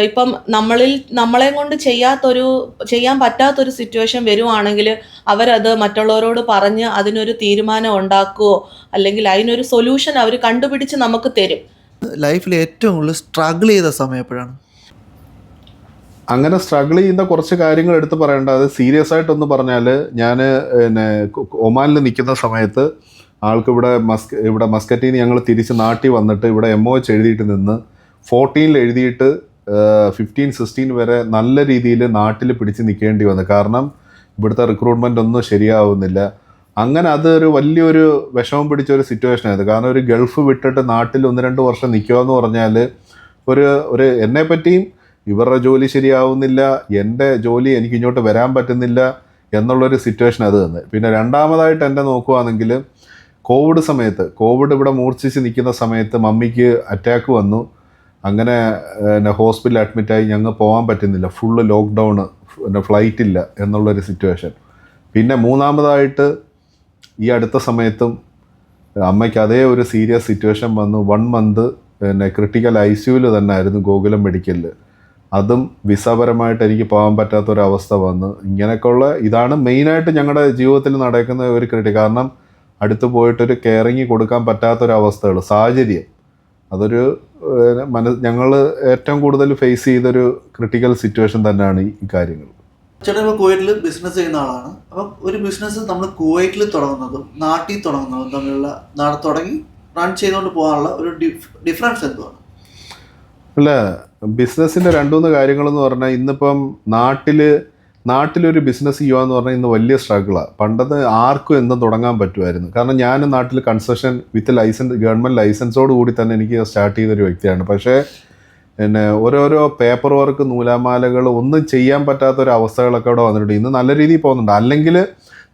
[SPEAKER 2] ഇപ്പം നമ്മളെ കൊണ്ട് ചെയ്യാൻ പറ്റാത്തൊരു സിറ്റുവേഷൻ വരുവാണെങ്കിൽ അവരത് മറ്റുള്ളവരോട് പറഞ്ഞ് അതിനൊരു തീരുമാനം ഉണ്ടാക്കുകയോ അല്ലെങ്കിൽ അതിനൊരു സൊല്യൂഷൻ അവർ കണ്ടുപിടിച്ച് നമുക്ക് തരും.
[SPEAKER 3] ലൈഫിൽ ഏറ്റവും കൂടുതൽ സ്ട്രഗിൾ ചെയ്ത സമയം എപ്പോഴാണ്?
[SPEAKER 1] അങ്ങനെ സ്ട്രഗിൾ ചെയ്യുന്ന കുറച്ച് കാര്യങ്ങൾ എടുത്ത് പറയേണ്ട. അത് സീരിയസ് ആയിട്ടൊന്ന് പറഞ്ഞാൽ, ഞാൻ ഒമാനിൽ നിൽക്കുന്ന സമയത്ത് ആൾക്ക് ഇവിടെ മസ്കറ്റിൽ നിന്ന് ഞങ്ങൾ തിരിച്ച് നാട്ടിൽ വന്നിട്ട് ഇവിടെ MOH എഴുതിയിട്ട് നിന്ന് 14 എഴുതിയിട്ട് 15-16 വരെ നല്ല രീതിയിൽ നാട്ടിൽ പിടിച്ച് നിൽക്കേണ്ടി വന്നു. കാരണം ഇവിടുത്തെ റിക്രൂട്ട്മെൻ്റ് ഒന്നും ശരിയാവുന്നില്ല. അങ്ങനെ അതൊരു വലിയൊരു വിഷമം പിടിച്ച ഒരു സിറ്റുവേഷൻ ആയത്. കാരണം ഒരു ഗൾഫ് വിട്ടിട്ട് നാട്ടിൽ 1-2 വർഷം നിൽക്കുക എന്ന് പറഞ്ഞാൽ ഒരു എന്നെപ്പറ്റിയും ഇവരുടെ ജോലി ശരിയാവുന്നില്ല, എൻ്റെ ജോലി എനിക്ക് ഇങ്ങോട്ട് വരാൻ പറ്റുന്നില്ല എന്നുള്ളൊരു സിറ്റുവേഷൻ അത് തന്നെ. പിന്നെ രണ്ടാമതായിട്ട് എൻ്റെ നോക്കുകയാണെങ്കിൽ കോവിഡ് ഇവിടെ മൂർച്ഛിച്ച് നിൽക്കുന്ന സമയത്ത് മമ്മിക്ക് അറ്റാക്ക് വന്നു. അങ്ങനെ ഹോസ്പിറ്റലിൽ അഡ്മിറ്റായി, ഞങ്ങൾ പോകാൻ പറ്റുന്നില്ല, ഫുള്ള് ലോക്ക്ഡൗണ്, ഫ്ലൈറ്റ് ഇല്ല എന്നുള്ളൊരു സിറ്റുവേഷൻ. പിന്നെ മൂന്നാമതായിട്ട് ഈ അടുത്ത സമയത്തും അമ്മയ്ക്ക് അതേ ഒരു സീരിയസ് സിറ്റുവേഷൻ വന്നു. 1 മന്ത് പിന്നെ ക്രിട്ടിക്കൽ ICUവിൽ തന്നെ ആയിരുന്നു ഗോകുലം മെഡിക്കലിൽ. അതും വിസപരമായിട്ട് എനിക്ക് പോകാൻ പറ്റാത്തൊരവസ്ഥ വന്ന് ഇങ്ങനെയൊക്കെയുള്ള ഇതാണ് മെയിനായിട്ട് ഞങ്ങളുടെ ജീവിതത്തിൽ നടക്കുന്ന ഒരു കാരണം അടുത്ത് പോയിട്ടൊരു കെയറിങ് കൊടുക്കാൻ പറ്റാത്തൊരവസ്ഥകൾ സാഹചര്യം അതൊരു ഞങ്ങൾ ഏറ്റവും കൂടുതൽ ഫേസ് ചെയ്തൊരു ക്രിട്ടിക്കൽ സിറ്റുവേഷൻ തന്നെയാണ് ഈ കാര്യങ്ങൾ.
[SPEAKER 3] ചേട്ടൻ ഇപ്പോൾ കുവൈറ്റിൽ ബിസിനസ് ചെയ്യുന്ന ആളാണ്. അപ്പം ഒരു ബിസിനസ് നമ്മൾ കുവൈറ്റിൽ തുടങ്ങുന്നതും നാട്ടിൽ തുടങ്ങുന്നതും തമ്മിലുള്ള നാളെ തുടങ്ങി റൺ ചെയ്തുകൊണ്ട് പോകാനുള്ള ഒരു ഡിഫറൻസ് എന്തുവാണ്?
[SPEAKER 1] അല്ല, ബിസിനസ്സിൻ്റെ 2-3 കാര്യങ്ങളെന്ന് പറഞ്ഞാൽ ഇന്നിപ്പം നാട്ടിലൊരു ബിസിനസ് ചെയ്യുകയെന്ന് പറഞ്ഞാൽ ഇന്ന് വലിയ സ്ട്രഗിളാണ്. പണ്ടത്തെ ആർക്കും എന്തും തുടങ്ങാൻ പറ്റുമായിരുന്നു. കാരണം ഞാൻ നാട്ടിൽ കൺസ്ട്രക്ഷൻ വിത്ത് ലൈസൻസ് ഗവൺമെൻറ് ലൈസൻസോട് കൂടി തന്നെ എനിക്ക് സ്റ്റാർട്ട് ചെയ്തൊരു വ്യക്തിയാണ്. പക്ഷേ പിന്നെ ഓരോരോ പേപ്പർ വർക്ക് നൂലാമാലകൾ ഒന്നും ചെയ്യാൻ പറ്റാത്തൊരവസ്ഥകളൊക്കെ അവിടെ വന്നിട്ടുണ്ട്. ഇന്ന് നല്ല രീതിയിൽ പോകുന്നുണ്ട്. അല്ലെങ്കിൽ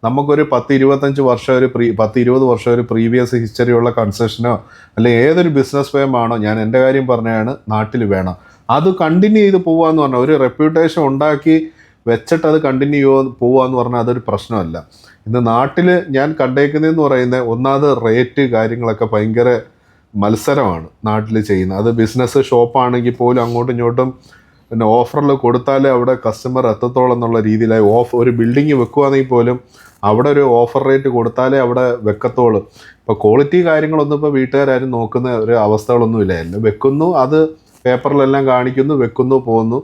[SPEAKER 1] നമുക്കൊരു 10-25 വർഷം 10-20 വർഷം ഒരു പ്രീവിയസ് ഹിസ്റ്ററിയുള്ള കൺസ്ട്രക്ഷനോ അല്ലെങ്കിൽ ഏതൊരു ബിസിനസ് ഫേമാണോ ഞാൻ എൻ്റെ കാര്യം പറഞ്ഞാണ് നാട്ടിൽ വേണം. അത് കണ്ടിന്യൂ ചെയ്ത് പോകാമെന്ന് പറഞ്ഞാൽ ഒരു റെപ്യൂട്ടേഷൻ ഉണ്ടാക്കി വെച്ചിട്ട് അത് കണ്ടിന്യൂ പോകാമെന്ന് പറഞ്ഞാൽ അതൊരു പ്രശ്നമല്ല. ഇന്ന് നാട്ടിൽ ഞാൻ കണ്ടേക്കുന്നതെന്ന് പറയുന്നത് ഒന്നാമത് റേറ്റ് കാര്യങ്ങളൊക്കെ ഭയങ്കര മത്സരമാണ് നാട്ടിൽ ചെയ്യുന്നത്. അത് ബിസിനസ് ഷോപ്പാണെങ്കിൽ പോലും അങ്ങോട്ടും ഇങ്ങോട്ടും പിന്നെ ഓഫറിൽ കൊടുത്താലേ അവിടെ കസ്റ്റമർ എത്തത്തോളം എന്നുള്ള രീതിയിലായി ഒരു ബിൽഡിങ് വെക്കുകയാണെങ്കിൽ പോലും അവിടെ ഒരു ഓഫർ റേറ്റ് കൊടുത്താലേ അവിടെ വെക്കത്തോളൂ. ഇപ്പോൾ ക്വാളിറ്റി കാര്യങ്ങളൊന്നും ഇപ്പോൾ വീട്ടുകാരും നോക്കുന്ന ഒരു അവസ്ഥകളൊന്നുമില്ല. എല്ലാം വെക്കുന്നു, അത് പേപ്പറിലെല്ലാം കാണിക്കുന്നു, വെക്കുന്നു, പോകുന്നു.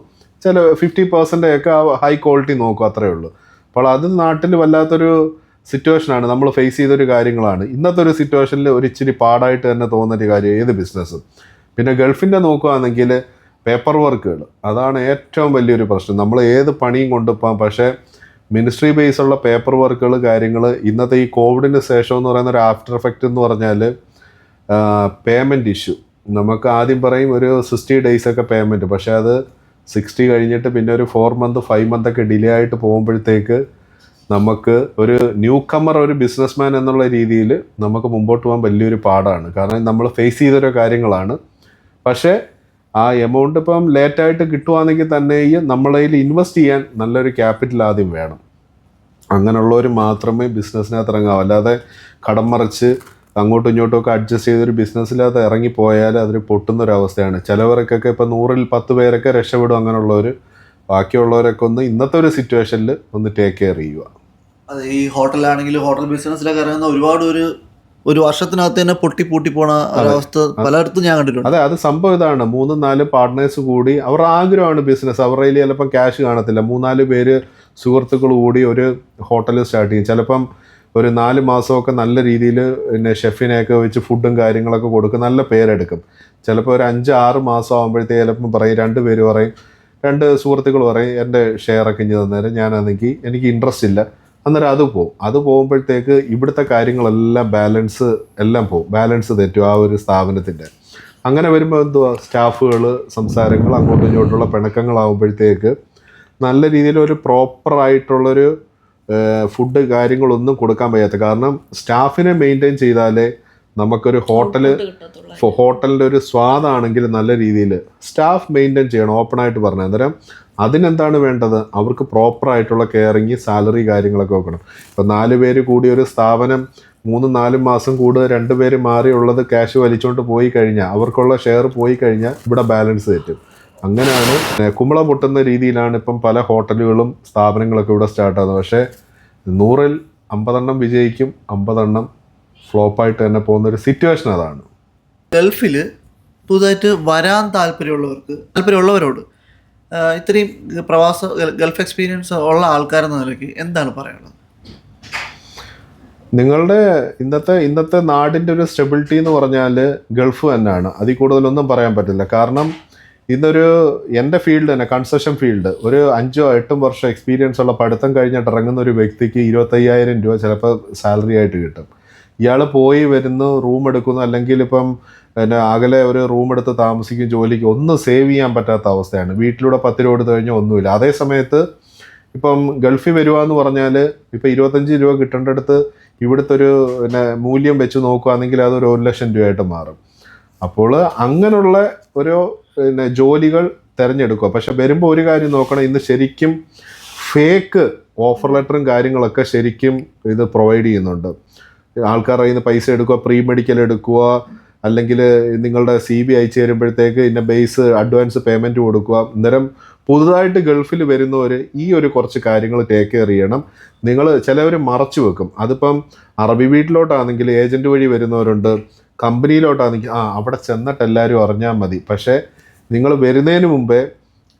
[SPEAKER 1] ചില 50% ഒക്കെ ഹൈ ക്വാളിറ്റി നോക്കും, അത്രയേ ഉള്ളൂ. അപ്പോൾ അത് നാട്ടിൽ വല്ലാത്തൊരു സിറ്റുവേഷനാണ് നമ്മൾ ഫേസ് ചെയ്തൊരു കാര്യങ്ങളാണ്. ഇന്നത്തെ ഒരു സിറ്റുവേഷനിൽ ഒരു ഇച്ചിരി പാടായിട്ട് തന്നെ തോന്നുന്നൊരു കാര്യം ഏത് ബിസിനസ്സും. പിന്നെ ഗൾഫിൻ്റെ നോക്കുകയാണെങ്കിൽ പേപ്പർ വർക്കുകൾ അതാണ് ഏറ്റവും വലിയൊരു പ്രശ്നം. നമ്മൾ ഏത് പണിയും കൊണ്ടുപോകാം, പക്ഷേ മിനിസ്ട്രി ബേസുള്ള പേപ്പർ വർക്കുകൾ കാര്യങ്ങൾ ഇന്നത്തെ ഈ കോവിഡിന് ശേഷം എന്ന് പറയുന്ന ഒരു ആഫ്റ്റർ എഫക്റ്റ് എന്ന് പറഞ്ഞാൽ പേയ്മെൻറ്റ് ഇഷ്യൂ. നമുക്ക് ആദ്യം പറയും ഒരു 60 days ഒക്കെ പേയ്മെൻറ്റ്, പക്ഷേ അത് 60 കഴിഞ്ഞിട്ട് പിന്നെ ഒരു 4 month 5 month ഒക്കെ ഡിലേ ആയിട്ട് പോകുമ്പോഴത്തേക്ക് നമുക്ക് ഒരു ന്യൂ കമ്മർ ഒരു ബിസിനസ്മാൻ എന്നുള്ള രീതിയിൽ നമുക്ക് മുമ്പോട്ട് പോകാൻ വലിയൊരു പാടാണ്. കാരണം നമ്മൾ ഫേസ് ചെയ്തൊരു കാര്യങ്ങളാണ്. പക്ഷേ ആ എമൗണ്ട് ഇപ്പം ലേറ്റായിട്ട് കിട്ടുവാണെങ്കിൽ തന്നെയും നമ്മളതിൽ ഇൻവെസ്റ്റ് ചെയ്യാൻ നല്ലൊരു ക്യാപിറ്റൽ ആദ്യം വേണം. അങ്ങനെയുള്ളവർ മാത്രമേ ബിസിനസ്സിനകത്ത് ഇറങ്ങാവൂ. അല്ലാതെ കടം മറിച്ച് അങ്ങോട്ടും ഇങ്ങോട്ടും ഒക്കെ അഡ്ജസ്റ്റ് ചെയ്തൊരു ബിസിനസ്സിനകത്ത് ഇറങ്ങിപ്പോയാൽ അതൊരു പൊട്ടുന്നൊരവസ്ഥയാണ്. ചിലവർക്കൊക്കെ ഇപ്പോൾ 100-ൽ 10 പേരൊക്കെ രക്ഷപ്പെടും. അങ്ങനെയുള്ളവർ ബാക്കിയുള്ളവരൊക്കെ ഒന്ന് ഇന്നത്തെ ഒരു സിറ്റുവേഷനിൽ ഒന്ന് ടേക്ക് കെയർ ചെയ്യുക.
[SPEAKER 3] അതെ, ഈ ഹോട്ടലാണെങ്കിലും ഹോട്ടൽ ബിസിനസ്സിലൊക്കെ ഇറങ്ങുന്ന ഒരുപാട് ഒരു വർഷത്തിനകത്ത് തന്നെ പൊട്ടി പോണ ഒരവസ്ഥ പലയിടത്തും ഞാൻ കണ്ടിട്ടുണ്ട്.
[SPEAKER 1] അതെ, അത് സംഭവം ഇതാണ്. 3-4 പാർട്ട്നേഴ്സ് കൂടി അവരുടെ ആഗ്രഹമാണ് ബിസിനസ്. അവരുടെ കയ്യിൽ ചിലപ്പം ക്യാഷ് കാണത്തില്ല. 3-4 പേര് സുഹൃത്തുക്കൾ കൂടി ഒരു ഹോട്ടൽ സ്റ്റാർട്ട് ചെയ്യും. ചിലപ്പം ഒരു 4 മാസമൊക്കെ നല്ല രീതിയിൽ പിന്നെ ഷെഫിനെയൊക്കെ വെച്ച് ഫുഡും കാര്യങ്ങളൊക്കെ കൊടുക്കും, നല്ല പേരെടുക്കും. ചിലപ്പോൾ ഒരു 5-6 മാസം ആകുമ്പോഴത്തേക്ക് ചിലപ്പം പറയും 2 പേര് പറയും, 2 സുഹൃത്തുക്കൾ പറയും എൻ്റെ ഷെയറൊക്കെ ഇഞ്ഞ് തന്നേരം ഞാനാണെങ്കിൽ എനിക്ക് ഇൻട്രസ്റ്റ് ഇല്ല. അന്നേരം അത് പോകുമ്പോഴത്തേക്ക് ഇവിടുത്തെ കാര്യങ്ങളെല്ലാം ബാലൻസ് തെറ്റും ആ ഒരു സ്ഥാപനത്തിൻ്റെ. അങ്ങനെ വരുമ്പോൾ എന്തുവാ സ്റ്റാഫുകൾ സംസാരങ്ങൾ അങ്ങോട്ടും ഇങ്ങോട്ടുള്ള പിണക്കങ്ങളാകുമ്പോഴത്തേക്ക് നല്ല രീതിയിലൊരു പ്രോപ്പറായിട്ടുള്ളൊരു ഫുഡ് കാര്യങ്ങളൊന്നും കൊടുക്കാൻ വയ്യാത്ത. കാരണം സ്റ്റാഫിനെ മെയിൻറ്റെയിൻ ചെയ്താലേ നമുക്കൊരു ഹോട്ടലിൻ്റെ ഒരു സ്വാദാണെങ്കിൽ നല്ല രീതിയിൽ സ്റ്റാഫ് മെയിൻറ്റെയിൻ ചെയ്യണം. ഓപ്പണായിട്ട് പറഞ്ഞു അന്നേരം അതിനെന്താണ് വേണ്ടത്? അവർക്ക് പ്രോപ്പറായിട്ടുള്ള കെയറിങ്, സാലറി കാര്യങ്ങളൊക്കെ വെക്കണം. ഇപ്പോൾ 4 പേര് കൂടി ഒരു സ്ഥാപനം 3-4 മാസം കൂടുതൽ 2 പേര് മാറിയുള്ളത് ക്യാഷ് വലിച്ചുകൊണ്ട് പോയി കഴിഞ്ഞാൽ അവർക്കുള്ള ഷെയർ പോയി കഴിഞ്ഞാൽ ഇവിടെ ബാലൻസ് തെറ്റും. അങ്ങനെയാണ് കുമ്പള പൊട്ടുന്ന രീതിയിലാണ് ഇപ്പം പല ഹോട്ടലുകളും സ്ഥാപനങ്ങളൊക്കെ ഇവിടെ സ്റ്റാർട്ടാകുന്നത്. പക്ഷേ 100-ൽ 50 വിജയിക്കും, 50 ഫ്ലോപ്പായിട്ട് തന്നെ പോകുന്നൊരു സിറ്റുവേഷൻ അതാണ്.
[SPEAKER 3] ഗൾഫിൽ പുതുതായിട്ട് വരാൻ താല്പര്യമുള്ളവരോട് ഇത്രയും ഗൾഫ് എക്സ്പീരിയൻസ് ഉള്ള ആൾക്കാരെന്ന നിലയ്ക്ക് എന്താണ് പറയാനുള്ളത്?
[SPEAKER 1] നിങ്ങളുടെ ഇന്നത്തെ നാടിൻ്റെ ഒരു സ്റ്റെബിലിറ്റി എന്ന് പറഞ്ഞാൽ ഗൾഫ് തന്നെയാണ്. അതിൽ കൂടുതലൊന്നും പറയാൻ പറ്റില്ല. കാരണം എൻ്റെ ഫീൽഡ് തന്നെ കൺസ്ട്രക്ഷൻ ഫീൽഡ് ഒരു 5-8 വർഷം എക്സ്പീരിയൻസ് ഉള്ള പഠിത്തം കഴിഞ്ഞിട്ട് ഇറങ്ങുന്ന ഒരു വ്യക്തിക്ക് 25,000 രൂപ ചിലപ്പോൾ സാലറി ആയിട്ട് കിട്ടും. ഇയാൾ പോയി വരുന്നു, റൂം എടുക്കുന്നു, അല്ലെങ്കിൽ ഇപ്പം പിന്നെ അകലെ ഒരു റൂം എടുത്ത് താമസിക്കും, ജോലിക്ക് ഒന്നും സേവ് ചെയ്യാൻ പറ്റാത്ത അവസ്ഥയാണ്. വീട്ടിലൂടെ 10 രൂപ എടുത്തു കഴിഞ്ഞാൽ ഒന്നുമില്ല. അതേ സമയത്ത് ഇപ്പം ഗൾഫിൽ വരിക എന്ന് പറഞ്ഞാൽ ഇപ്പം 25 രൂപ കിട്ടേണ്ടടുത്ത് ഇവിടുത്തെ ഒരു പിന്നെ മൂല്യം വെച്ച് നോക്കുകയാണെങ്കിൽ അതൊരു 1 ലക്ഷം രൂപയായിട്ട് മാറും. അപ്പോൾ അങ്ങനെയുള്ള ഒരു പിന്നെ ജോലികൾ തിരഞ്ഞെടുക്കുക. പക്ഷെ വരുമ്പോൾ ഒരു കാര്യം നോക്കണം, ഇന്ന് ശരിക്കും ഫേക്ക് ഓഫർ ലെറ്ററും കാര്യങ്ങളൊക്കെ ശരിക്കും ഇത് പ്രൊവൈഡ് ചെയ്യുന്നുണ്ട്. ആൾക്കാരുടെ കയ്യിൽ നിന്ന് പൈസ എടുക്കുക, പ്രീ മെഡിക്കൽ എടുക്കുക, അല്ലെങ്കിൽ നിങ്ങളുടെ CB അയച്ചു തരുമ്പോഴത്തേക്ക് ഇന്ന ബേസ് അഡ്വാൻസ് പേയ്മെൻറ്റ് കൊടുക്കുക. അന്നേരം പുതുതായിട്ട് ഗൾഫിൽ വരുന്നവർ ഈ ഒരു കുറച്ച് കാര്യങ്ങൾ ടേക്ക് കെയർ ചെയ്യണം. നിങ്ങൾ ചിലവർ മറച്ചു വെക്കും. അതിപ്പം അറബി വീട്ടിലോട്ടാണെങ്കിൽ ഏജൻറ്റ് വഴി വരുന്നവരുണ്ട്, കമ്പനിയിലോട്ടാണെങ്കിൽ അവിടെ ചെന്നിട്ട് എല്ലാവരും അറിഞ്ഞാൽ മതി. പക്ഷേ നിങ്ങൾ വരുന്നതിന് മുമ്പേ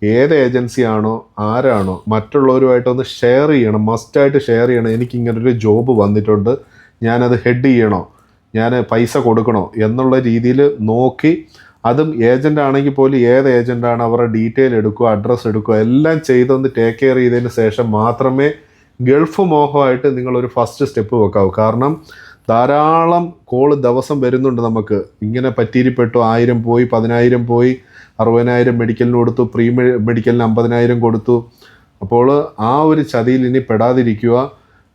[SPEAKER 1] ഏത് ഏജൻസിയാണോ ആരാണോ മറ്റുള്ളവരുമായിട്ടൊന്ന് ഷെയർ ചെയ്യണം, മസ്റ്റായിട്ട് ഷെയർ ചെയ്യണം. എനിക്കിങ്ങനൊരു ജോബ് വന്നിട്ടുണ്ട്, ഞാനത് ഹെഡ് ചെയ്യണോ, ഞാൻ പൈസ കൊടുക്കണോ എന്നുള്ള രീതിയിൽ നോക്കി, അതും ഏജൻ്റ് ആണെങ്കിൽ പോലും ഏത് ഏജൻ്റാണ് അവരുടെ ഡീറ്റെയിൽ എടുക്കുക, അഡ്രസ്സ് എടുക്കുക, എല്ലാം ചെയ്തൊന്ന് ടേക്ക് കെയർ ചെയ്തതിന് ശേഷം മാത്രമേ ഗൾഫ് മോഹമായിട്ട് നിങ്ങളൊരു ഫസ്റ്റ് സ്റ്റെപ്പ് വെക്കാവൂ. കാരണം ധാരാളം കോള് ദിവസം വരുന്നുണ്ട് നമുക്ക്. ഇങ്ങനെ പറ്റിയിരിപ്പെട്ടു, 1000 പോയി, 10000 പോയി, 60,000 മെഡിക്കലിന് കൊടുത്തു, പ്രീ മെഡിക്കലിന് 50,000 കൊടുത്തു. അപ്പോൾ ആ ഒരു ചതിയിൽ ഇനി പെടാതിരിക്കുക.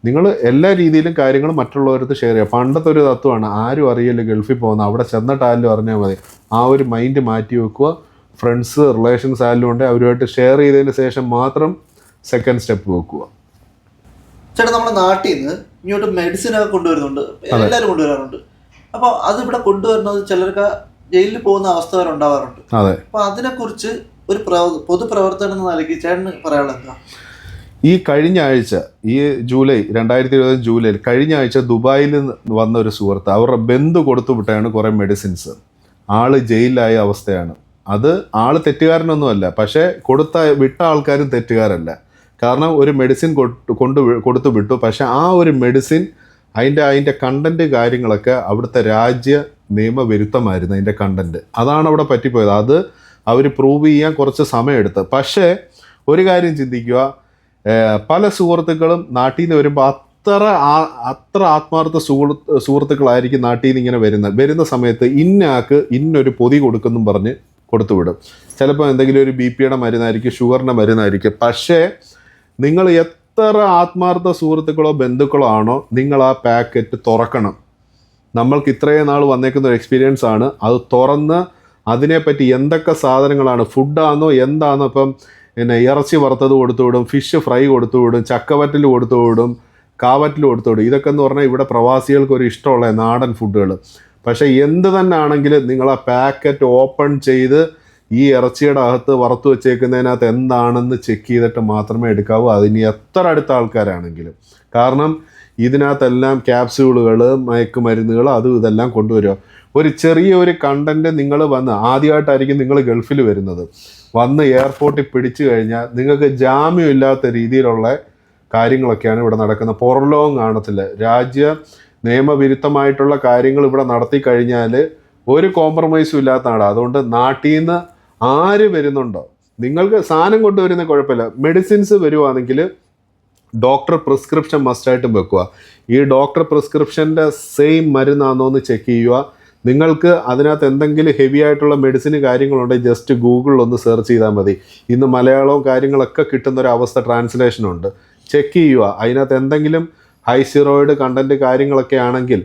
[SPEAKER 1] നിങ്ങൾ എല്ലാ രീതിയിലും കാര്യങ്ങൾ മറ്റുള്ളവരടുത്ത് ഷെയർ ചെയ്യുക. പണ്ടത്തെ ഒരു തത്വമാണ്, ആരും അറിയില്ല ഗൾഫിൽ പോകുന്ന, അവിടെ ചെന്നിട്ട് ആരും അറിഞ്ഞാൽ മതി. ആ ഒരു മൈൻഡ് മാറ്റി വെക്കുക. ഫ്രണ്ട്സ് റിലേഷൻസ് ആയാലും ഉണ്ട്, അവരുമായിട്ട് ഷെയർ ചെയ്തതിന് ശേഷം മാത്രം സെക്കൻഡ് സ്റ്റെപ്പ് വെക്കുക.
[SPEAKER 3] ചേട്ടാ, നമ്മുടെ നാട്ടിൽ നിന്ന് ഇങ്ങോട്ട് മെഡിസിനൊക്കെ കൊണ്ടുവരുന്നുണ്ട്, എല്ലാവരും കൊണ്ടുവരാറുണ്ട്. അപ്പോൾ അതിവിടെ കൊണ്ടുവരുന്നത് ചിലർക്ക് ജയിലിൽ പോകുന്ന അവസ്ഥ വരെ ഉണ്ടാവാറുണ്ട്.
[SPEAKER 1] അതെ.
[SPEAKER 3] അപ്പോൾ അതിനെക്കുറിച്ച് ഒരു പൊതുപ്രവർത്തനം എന്ന നിലയ്ക്ക് ചേട്ടന് പറയാനുള്ളത് എന്താ?
[SPEAKER 1] ഈ കഴിഞ്ഞ ആഴ്ച, ഈ 2020 ജൂലൈയിൽ കഴിഞ്ഞ ആഴ്ച ദുബായിൽ വന്ന ഒരു സുഹൃത്ത്, അവരുടെ ബന്ധു കൊടുത്തു വിട്ടാണ് കുറേ മെഡിസിൻസ്. ആള് ജയിലിലായ അവസ്ഥയാണ്. അത് ആള് തെറ്റുകാരനൊന്നുമല്ല, പക്ഷേ വിട്ട ആൾക്കാരും തെറ്റുകാരല്ല. കാരണം ഒരു മെഡിസിൻ കൊടുത്തു വിട്ടു, പക്ഷെ ആ ഒരു മെഡിസിൻ അതിൻ്റെ കണ്ടൻറ്റ് കാര്യങ്ങളൊക്കെ അവിടുത്തെ രാജ്യ നിയമവിരുദ്ധമായിരുന്നു. അതിൻ്റെ കണ്ടൻറ്റ് അതാണ് അവിടെ പറ്റിപ്പോയത്. അത് അവർ പ്രൂവ് ചെയ്യാൻ കുറച്ച് സമയമെടുത്ത്. പക്ഷേ ഒരു കാര്യം ചിന്തിക്കുക, പല സുഹൃത്തുക്കളും നാട്ടിൽ നിന്ന് വരുമ്പോൾ അത്ര ആത്മാർത്ഥ സുഹൃത്തുക്കളായിരിക്കും നാട്ടിൽ നിന്ന് ഇങ്ങനെ വരുന്ന സമയത്ത് ഇന്നയാൾക്ക് ഇന്നൊരു പൊതി കൊടുക്കുമെന്നും പറഞ്ഞ് കൊടുത്തുവിടും. ചിലപ്പോൾ എന്തെങ്കിലും ഒരു BP മരുന്നായിരിക്കും, ഷുഗറിൻ്റെ മരുന്നായിരിക്കും. പക്ഷേ നിങ്ങൾ എത്ര ആത്മാർത്ഥ സുഹൃത്തുക്കളോ ബന്ധുക്കളോ ആണോ, നിങ്ങൾ ആ പാക്കറ്റ് തുറക്കണം. നമ്മൾക്ക് ഇത്രയും നാൾ വന്നേക്കുന്ന ഒരു എക്സ്പീരിയൻസ് ആണ്. അത് തുറന്ന് അതിനെപ്പറ്റി എന്തൊക്കെ സാധനങ്ങളാണ്, ഫുഡാണോ എന്താണോ, ഇപ്പം പിന്നെ ഇറച്ചി വറുത്തത് കൊടുത്തുവിടും, ഫിഷ് ഫ്രൈ കൊടുത്തുവിടും, ചക്കവറ്റൽ കൊടുത്തുവിടും, കാവറ്റൽ കൊടുത്തുവിടും. ഇതൊക്കെ എന്ന് പറഞ്ഞാൽ ഇവിടെ പ്രവാസികൾക്ക് ഒരു ഇഷ്ടമുള്ള നാടൻ ഫുഡുകൾ. പക്ഷേ എന്ത് തന്നെ ആണെങ്കിലും നിങ്ങൾ ആ പാക്കറ്റ് ഓപ്പൺ ചെയ്ത് ഈ ഇറച്ചിയുടെ അകത്ത് വറുത്ത് വെച്ചേക്കുന്നതിനകത്ത് എന്താണെന്ന് ചെക്ക് ചെയ്തിട്ട് മാത്രമേ എടുക്കാവൂ. അതിന് എത്ര അടുത്ത ആൾക്കാരാണെങ്കിലും. കാരണം ഇതിനകത്തെല്ലാം ക്യാപ്സ്യൂളുകൾ, മയക്കുമരുന്നുകൾ, അതും ഇതെല്ലാം കൊണ്ടുവരിക. ഒരു ചെറിയൊരു കണ്ടൻറ്റ് നിങ്ങൾ ആദ്യമായിട്ടായിരിക്കും നിങ്ങൾ ഗൾഫിൽ വരുന്നത്, വന്ന് എയർപോർട്ടിൽ പിടിച്ചു കഴിഞ്ഞാൽ നിങ്ങൾക്ക് ജാമ്യമില്ലാത്ത രീതിയിലുള്ള കാര്യങ്ങളൊക്കെയാണ് ഇവിടെ നടക്കുന്നത്. പുറലോകം കാണത്തില്ല. രാജ്യ നിയമവിരുദ്ധമായിട്ടുള്ള കാര്യങ്ങൾ ഇവിടെ നടത്തി കഴിഞ്ഞാൽ ഒരു കോംപ്രമൈസും ഇല്ലാത്ത നാടാണ്. അതുകൊണ്ട് നാട്ടിൽ നിന്ന് ആര് വരുന്നുണ്ടോ, നിങ്ങൾക്ക് സാധനം കൊണ്ടുവരുന്ന കുഴപ്പമില്ല. മെഡിസിൻസ് വരുവാണെങ്കിൽ ഡോക്ടർ പ്രിസ്ക്രിപ്ഷൻ മസ്റ്റായിട്ടും വെക്കുക. ഈ ഡോക്ടർ പ്രിസ്ക്രിപ്ഷൻ്റെ സെയിം മരുന്നാണോ എന്ന് ചെക്ക് ചെയ്യുക. നിങ്ങൾക്ക് അതിനകത്ത് എന്തെങ്കിലും ഹെവി ആയിട്ടുള്ള മെഡിസിന് കാര്യങ്ങളുണ്ടെങ്കിൽ ജസ്റ്റ് ഗൂഗിളിൽ ഒന്ന് സെർച്ച് ചെയ്താൽ മതി. ഇന്ന് മലയാളവും കാര്യങ്ങളൊക്കെ കിട്ടുന്നൊരവസ്ഥ, ട്രാൻസ്ലേഷനുണ്ട്. ചെക്ക് ചെയ്യുക. അതിനകത്ത് എന്തെങ്കിലും ഹൈസിറോയിഡ് കണ്ടൻറ്റ് കാര്യങ്ങളൊക്കെ ആണെങ്കിൽ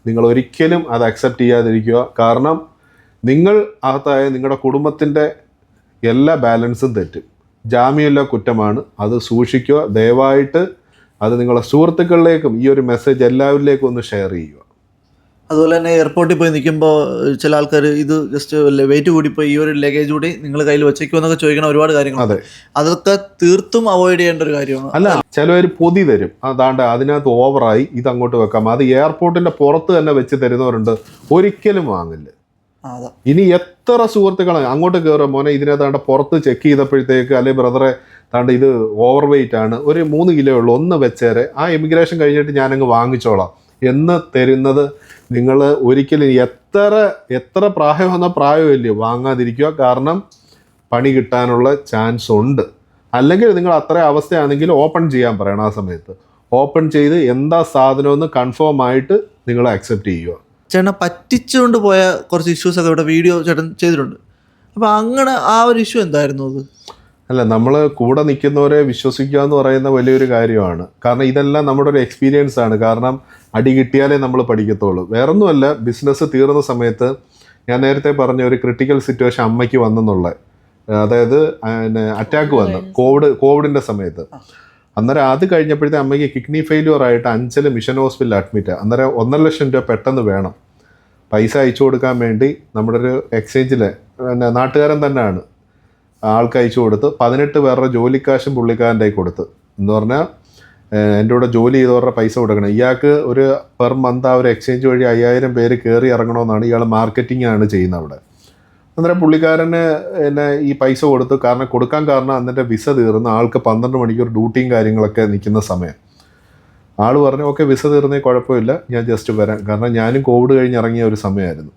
[SPEAKER 1] നിങ്ങൾ ഒരിക്കലും അത് അക്സെപ്റ്റ് ചെയ്യാതിരിക്കുക. കാരണം നിങ്ങൾ അകത്തായ നിങ്ങളുടെ കുടുംബത്തിൻ്റെ എല്ലാ ബാലൻസും തെറ്റും. ജാമ്യമില്ല കുറ്റമാണ്. അത് സൂക്ഷിക്കുക. ദയവായിട്ട് അത് നിങ്ങളുടെ സുഹൃത്തുക്കളിലേക്കും ഈ ഒരു മെസ്സേജ് എല്ലാവരിലേക്കും ഒന്ന് ഷെയർ ചെയ്യുക.
[SPEAKER 3] അതുപോലെ തന്നെ എയർപോർട്ടിൽ പോയി നിൽക്കുമ്പോൾ ചില ആൾക്കാർ ഇത് ജസ്റ്റ് വെയിറ്റ് കൂടിപ്പോയി, ഈ ഒരു ലഗേജ് കൂടി നിങ്ങൾ കയ്യിൽ വെച്ചേക്കുമോ എന്നൊക്കെ ചോദിക്കുന്ന ഒരുപാട് കാര്യങ്ങൾ.
[SPEAKER 1] അതെ,
[SPEAKER 3] അതൊക്കെ തീർത്തും അവോയ്ഡ് ചെയ്യേണ്ട ഒരു കാര്യമാണ്.
[SPEAKER 1] അല്ല, ചിലവർ പൊതി തരും, അതാണ്ട് അതിനകത്ത് ഓവറായി ഇത് അങ്ങോട്ട് വെക്കാം. അത് എയർപോർട്ടിൻ്റെ പുറത്ത് തന്നെ വെച്ച് തരുന്നവരുണ്ട്. ഒരിക്കലും വാങ്ങില്ല. ഇനി എത്ര സുഹൃത്തുക്കളാണ് അങ്ങോട്ട് കയറുക, മോനെ ഇതിനകത്താണ്ട് പുറത്ത് ചെക്ക് ചെയ്തപ്പോഴത്തേക്ക്, അല്ലെ ബ്രദറെ താണ്ട് ഇത് ഓവർ വെയിറ്റ് ആണ്, ഒരു 3 കിലോ ഉള്ളൂ, ഒന്ന് വെച്ചേരെ, ആ ഇമിഗ്രേഷൻ കഴിഞ്ഞിട്ട് ഞാനങ്ങ് വാങ്ങിച്ചോളാം എന്ന് തരുന്നത് നിങ്ങൾ ഒരിക്കലും എത്ര പ്രായം വന്ന പ്രായമില്ലയോ വാങ്ങാതിരിക്കുക. കാരണം പണി കിട്ടാനുള്ള ചാൻസ് ഉണ്ട്. അല്ലെങ്കിൽ നിങ്ങൾ അത്ര അവസ്ഥയാണെങ്കിൽ ഓപ്പൺ ചെയ്യാൻ പറയണം. ആ സമയത്ത് ഓപ്പൺ ചെയ്ത് എന്താ സാധനമെന്ന് കൺഫേം ആയിട്ട് നിങ്ങൾ അക്സെപ്റ്റ് ചെയ്യുക.
[SPEAKER 3] ചേട്ടനെ പറ്റിച്ചുകൊണ്ട് പോയ കുറച്ച് ഇഷ്യൂസൊക്കെ ഇവിടെ വീഡിയോ ചേട്ടൻ ചെയ്തിട്ടുണ്ട്. അപ്പോൾ അങ്ങനെ ആ ഒരു ഇഷ്യൂ എന്തായിരുന്നു അത്?
[SPEAKER 1] അല്ല, നമ്മൾ കൂടെ നിൽക്കുന്നവരെ വിശ്വസിക്കുക എന്ന് പറയുന്ന വലിയൊരു കാര്യമാണ്. കാരണം ഇതെല്ലാം നമ്മുടെ ഒരു എക്സ്പീരിയൻസ് ആണ്. കാരണം അടി കിട്ടിയാലേ നമ്മൾ പഠിക്കത്തുള്ളൂ. വേറൊന്നുമല്ല, ബിസിനസ് തീർന്ന സമയത്ത് ഞാൻ നേരത്തെ പറഞ്ഞ ഒരു ക്രിട്ടിക്കൽ സിറ്റുവേഷൻ അമ്മയ്ക്ക് വന്നെന്നുള്ള, അതായത് അറ്റാക്ക് വന്നു കോവിഡിൻ്റെ സമയത്ത്. അന്നേരം അത് കഴിഞ്ഞപ്പോഴത്തെ അമ്മയ്ക്ക് കിഡ്നി ഫെയിലിയർ ആയിട്ട് 5 മിഷൻ ഹോസ്പിറ്റലിൽ അഡ്മിറ്റ്. അന്നേരം 1.5 ലക്ഷം രൂപ പെട്ടെന്ന് വേണം. പൈസ അയച്ചു കൊടുക്കാൻ വേണ്ടി നമ്മുടെ ഒരു എക്സ്ചേഞ്ചിലെ പിന്നെ നാട്ടുകാരൻ തന്നെയാണ് ആൾക്ക് അയച്ചു കൊടുത്ത് 18 പേരുടെ ജോലിക്കാശും പുള്ളിക്കാരൻ്റെ കയ്യിൽ കൊടുത്ത് എന്ന് പറഞ്ഞാൽ എൻ്റെ കൂടെ ജോലി ചെയ്തവരുടെ പൈസ കൊടുക്കണം. ഇയാൾക്ക് ഒരു പെർ മന്ത് ആ ഒരു എക്സ്ചേഞ്ച് വഴി 5000 പേര് കയറി ഇറങ്ങണമെന്നാണ് ഇയാൾ മാർക്കറ്റിംഗ് ആണ് ചെയ്യുന്നത് അവിടെ. അന്നേരം പുള്ളിക്കാരന് എന്നെ ഈ പൈസ കൊടുത്തു. കൊടുക്കാൻ കാരണം അന്നിൻ്റെ വിസ തീർന്ന് ആൾക്ക് 12 മണിക്കൂർ ഡ്യൂട്ടിയും കാര്യങ്ങളൊക്കെ നിൽക്കുന്ന സമയം. ആൾ പറഞ്ഞു ഓക്കെ വിസ തീർന്നേ കുഴപ്പമില്ല, ഞാൻ ജസ്റ്റ് വരാം. കാരണം ഞാനും കോവിഡ് കഴിഞ്ഞ് ഇറങ്ങിയ ഒരു സമയമായിരുന്നു.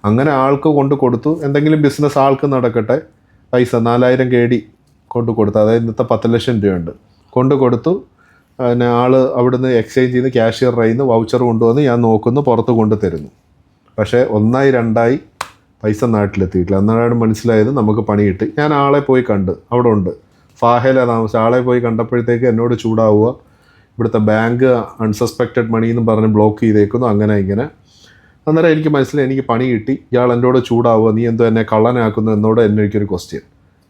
[SPEAKER 1] അങ്ങനെ ആൾക്ക് കൊണ്ട് കൊടുത്തു. എന്തെങ്കിലും ബിസിനസ് ആൾക്ക് നടക്കട്ടെ, പൈസ 4000 KD കൊണ്ട് കൊടുത്തു. അതായത് ഇന്നത്തെ 10 ലക്ഷം രൂപയുണ്ട്. കൊണ്ട് കൊടുത്തു. പിന്നെ ആൾ അവിടുന്ന് എക്സ്ചേഞ്ച് ചെയ്ത് ക്യാഷ്യർ നിന്ന് വൗച്ചർ കൊണ്ടുവന്ന് ഞാൻ നോക്കുന്നു, പുറത്ത് കൊണ്ട് തരുന്നു. പക്ഷേ 1 2 പൈസ നാട്ടിലെത്തിയിട്ടില്ല. അന്നാണ് മനസ്സിലായത് നമുക്ക് പണി കിട്ടി. ഞാൻ ആളെ പോയി കണ്ട്, അവിടെ ഉണ്ട്, ഫാഹയിലാണ് താമസം. ആളെ പോയി കണ്ടപ്പോഴത്തേക്ക് എന്നോട് ചൂടാവുക, ഇവിടുത്തെ ബാങ്ക് അൺസസ്പെക്റ്റഡ് മണി എന്ന് പറഞ്ഞ് ബ്ലോക്ക് ചെയ്തേക്കുന്നു, അങ്ങനെ ഇങ്ങനെ. അന്നേരം എനിക്ക് മനസ്സിലായി എനിക്ക് പണി കിട്ടി. ഇയാൾ എന്നോട് ചൂടാവുക, നീ എന്തോ എന്നെ കള്ളനാക്കുന്നു എന്നോട് എനിക്കൊരു ക്വസ്റ്റ്യൻ.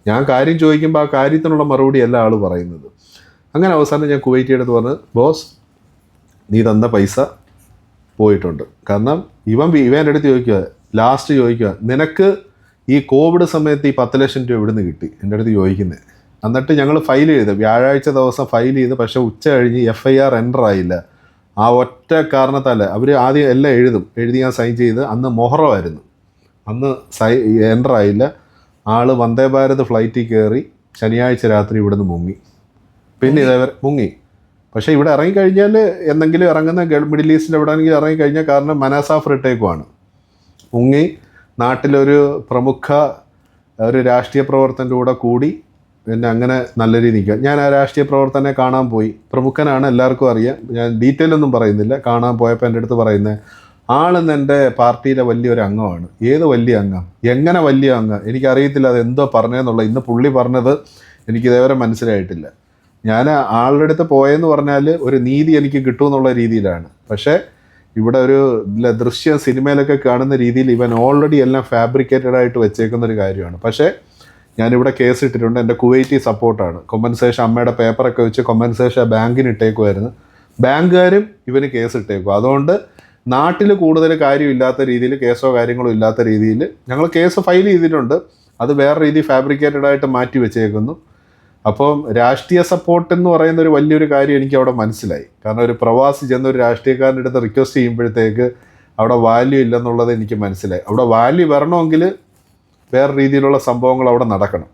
[SPEAKER 1] ഞാൻ കാര്യം ചോദിക്കുമ്പോൾ ആ കാര്യത്തിനുള്ള മറുപടി അല്ല ആൾ പറയുന്നത്. അങ്ങനെ അവസാനം ഞാൻ കുവൈറ്റി എടുത്ത് പറഞ്ഞ് ബോസ് നീ തന്ന പൈസ പോയിട്ടുണ്ട്. കാരണം ഇവൻ എൻ്റെ അടുത്ത് ചോദിക്കുക, ലാസ്റ്റ് ചോദിക്കുക, നിനക്ക് ഈ കോവിഡ് സമയത്ത് ഈ 10 ലക്ഷം രൂപ ഇവിടുന്ന് കിട്ടി എൻ്റെ അടുത്ത് ചോദിക്കുന്നത്. എന്നിട്ട് ഞങ്ങൾ ഫയൽ ചെയ്ത് വ്യാഴാഴ്ച ദിവസം ഫയൽ ചെയ്ത്, പക്ഷേ ഉച്ച കഴിഞ്ഞ് FIR എൻ്റർ ആയില്ല. ആ ഒറ്റ കാരണത്താൽ അവർ ആദ്യം എല്ലാം എഴുതി ഞാൻ സൈൻ ചെയ്ത്. അന്ന് മൊഹറമായിരുന്നു, അന്ന് എൻ്റർ ആയില്ല. ആൾ വന്ദേ ഭാരത് ഫ്ലൈറ്റിൽ കയറി ശനിയാഴ്ച രാത്രി ഇവിടുന്ന് മുങ്ങി. പിന്നെ ഇതേവരെ മുങ്ങി. പക്ഷേ ഇവിടെ ഇറങ്ങിക്കഴിഞ്ഞാൽ എന്തെങ്കിലും ഇറങ്ങുന്ന മിഡിൽ ഈസ്റ്റിൽ എവിടെയെങ്കിലും ഇറങ്ങിക്കഴിഞ്ഞാൽ, കാരണം മനാസാഫ് റിട്ടേക്കുമാണ്. മുങ്ങി നാട്ടിലൊരു പ്രമുഖ ഒരു രാഷ്ട്രീയ പ്രവർത്തൻ്റെ കൂടെ കൂടി പിന്നെ അങ്ങനെ നല്ല രീതി നിൽക്കുക. ഞാൻ ആ രാഷ്ട്രീയ പ്രവർത്തനെ കാണാൻ പോയി. പ്രമുഖനാണ്, എല്ലാവർക്കും അറിയാം. ഞാൻ ഡീറ്റെയിൽ ഒന്നും പറയുന്നില്ല. കാണാൻ പോയപ്പോൾ എൻ്റെ അടുത്ത് പറയുന്നത് ആളെന്ന് എൻ്റെ പാർട്ടിയിലെ വലിയൊരു അംഗമാണ്. ഏത് വലിയ അംഗം, എങ്ങനെ വലിയ അംഗം എനിക്കറിയത്തില്ല, അത് എന്തോ പറഞ്ഞതെന്നുള്ള. ഇന്ന് പുള്ളി പറഞ്ഞത് എനിക്ക് ഇതേവരെ മനസ്സിലായിട്ടില്ല. ഞാൻ ആളുടെ അടുത്ത് പോയെന്ന് പറഞ്ഞാൽ ഒരു നീതി എനിക്ക് കിട്ടുമെന്നുള്ള രീതിയിലാണ്. പക്ഷേ ഇവിടെ ഒരു ദൃശ്യം സിനിമയിലൊക്കെ കാണുന്ന രീതിയിൽ ഇവൻ ഓൾറെഡി എല്ലാം ഫാബ്രിക്കേറ്റഡ് ആയിട്ട് വെച്ചേക്കുന്ന ഒരു കാര്യമാണ്. പക്ഷേ ഞാനിവിടെ കേസ് ഇട്ടിട്ടുണ്ട്. എൻ്റെ കുവൈറ്റി സപ്പോർട്ടാണ്. കൊമ്പൻസേഷൻ അമ്മയുടെ പേപ്പറൊക്കെ വെച്ച് കൊമ്പൻസേഷൻ ബാങ്കിന് ഇട്ടേക്കുമായിരുന്നു. ബാങ്കുകാരും ഇവന് കേസ് ഇട്ടേക്കും. അതുകൊണ്ട് നാട്ടിൽ കൂടുതൽ കാര്യമില്ലാത്ത രീതിയിൽ, കേസോ കാര്യങ്ങളോ ഇല്ലാത്ത രീതിയിൽ ഞങ്ങൾ കേസ് ഫയൽ ചെയ്തിട്ടുണ്ട്. അത് വേറെ രീതി ഫാബ്രിക്കേറ്റഡ് ആയിട്ട് മാറ്റി വെച്ചേക്കുന്നു. അപ്പം രാഷ്ട്രീയ സപ്പോർട്ട് എന്ന് പറയുന്ന ഒരു വലിയൊരു കാര്യം എനിക്ക് അവിടെ മനസ്സിലായി. കാരണം ഒരു പ്രവാസി ചെന്ന ഒരു രാഷ്ട്രീയക്കാരൻ്റെ അടുത്ത് റിക്വസ്റ്റ് ചെയ്യുമ്പോഴത്തേക്ക് അവിടെ വാല്യൂ ഇല്ലെന്നുള്ളത് എനിക്ക് മനസ്സിലായി. അവിടെ വാല്യൂ വരണമെങ്കിൽ വേറെ രീതിയിലുള്ള സംഭവങ്ങൾ അവിടെ നടക്കണം.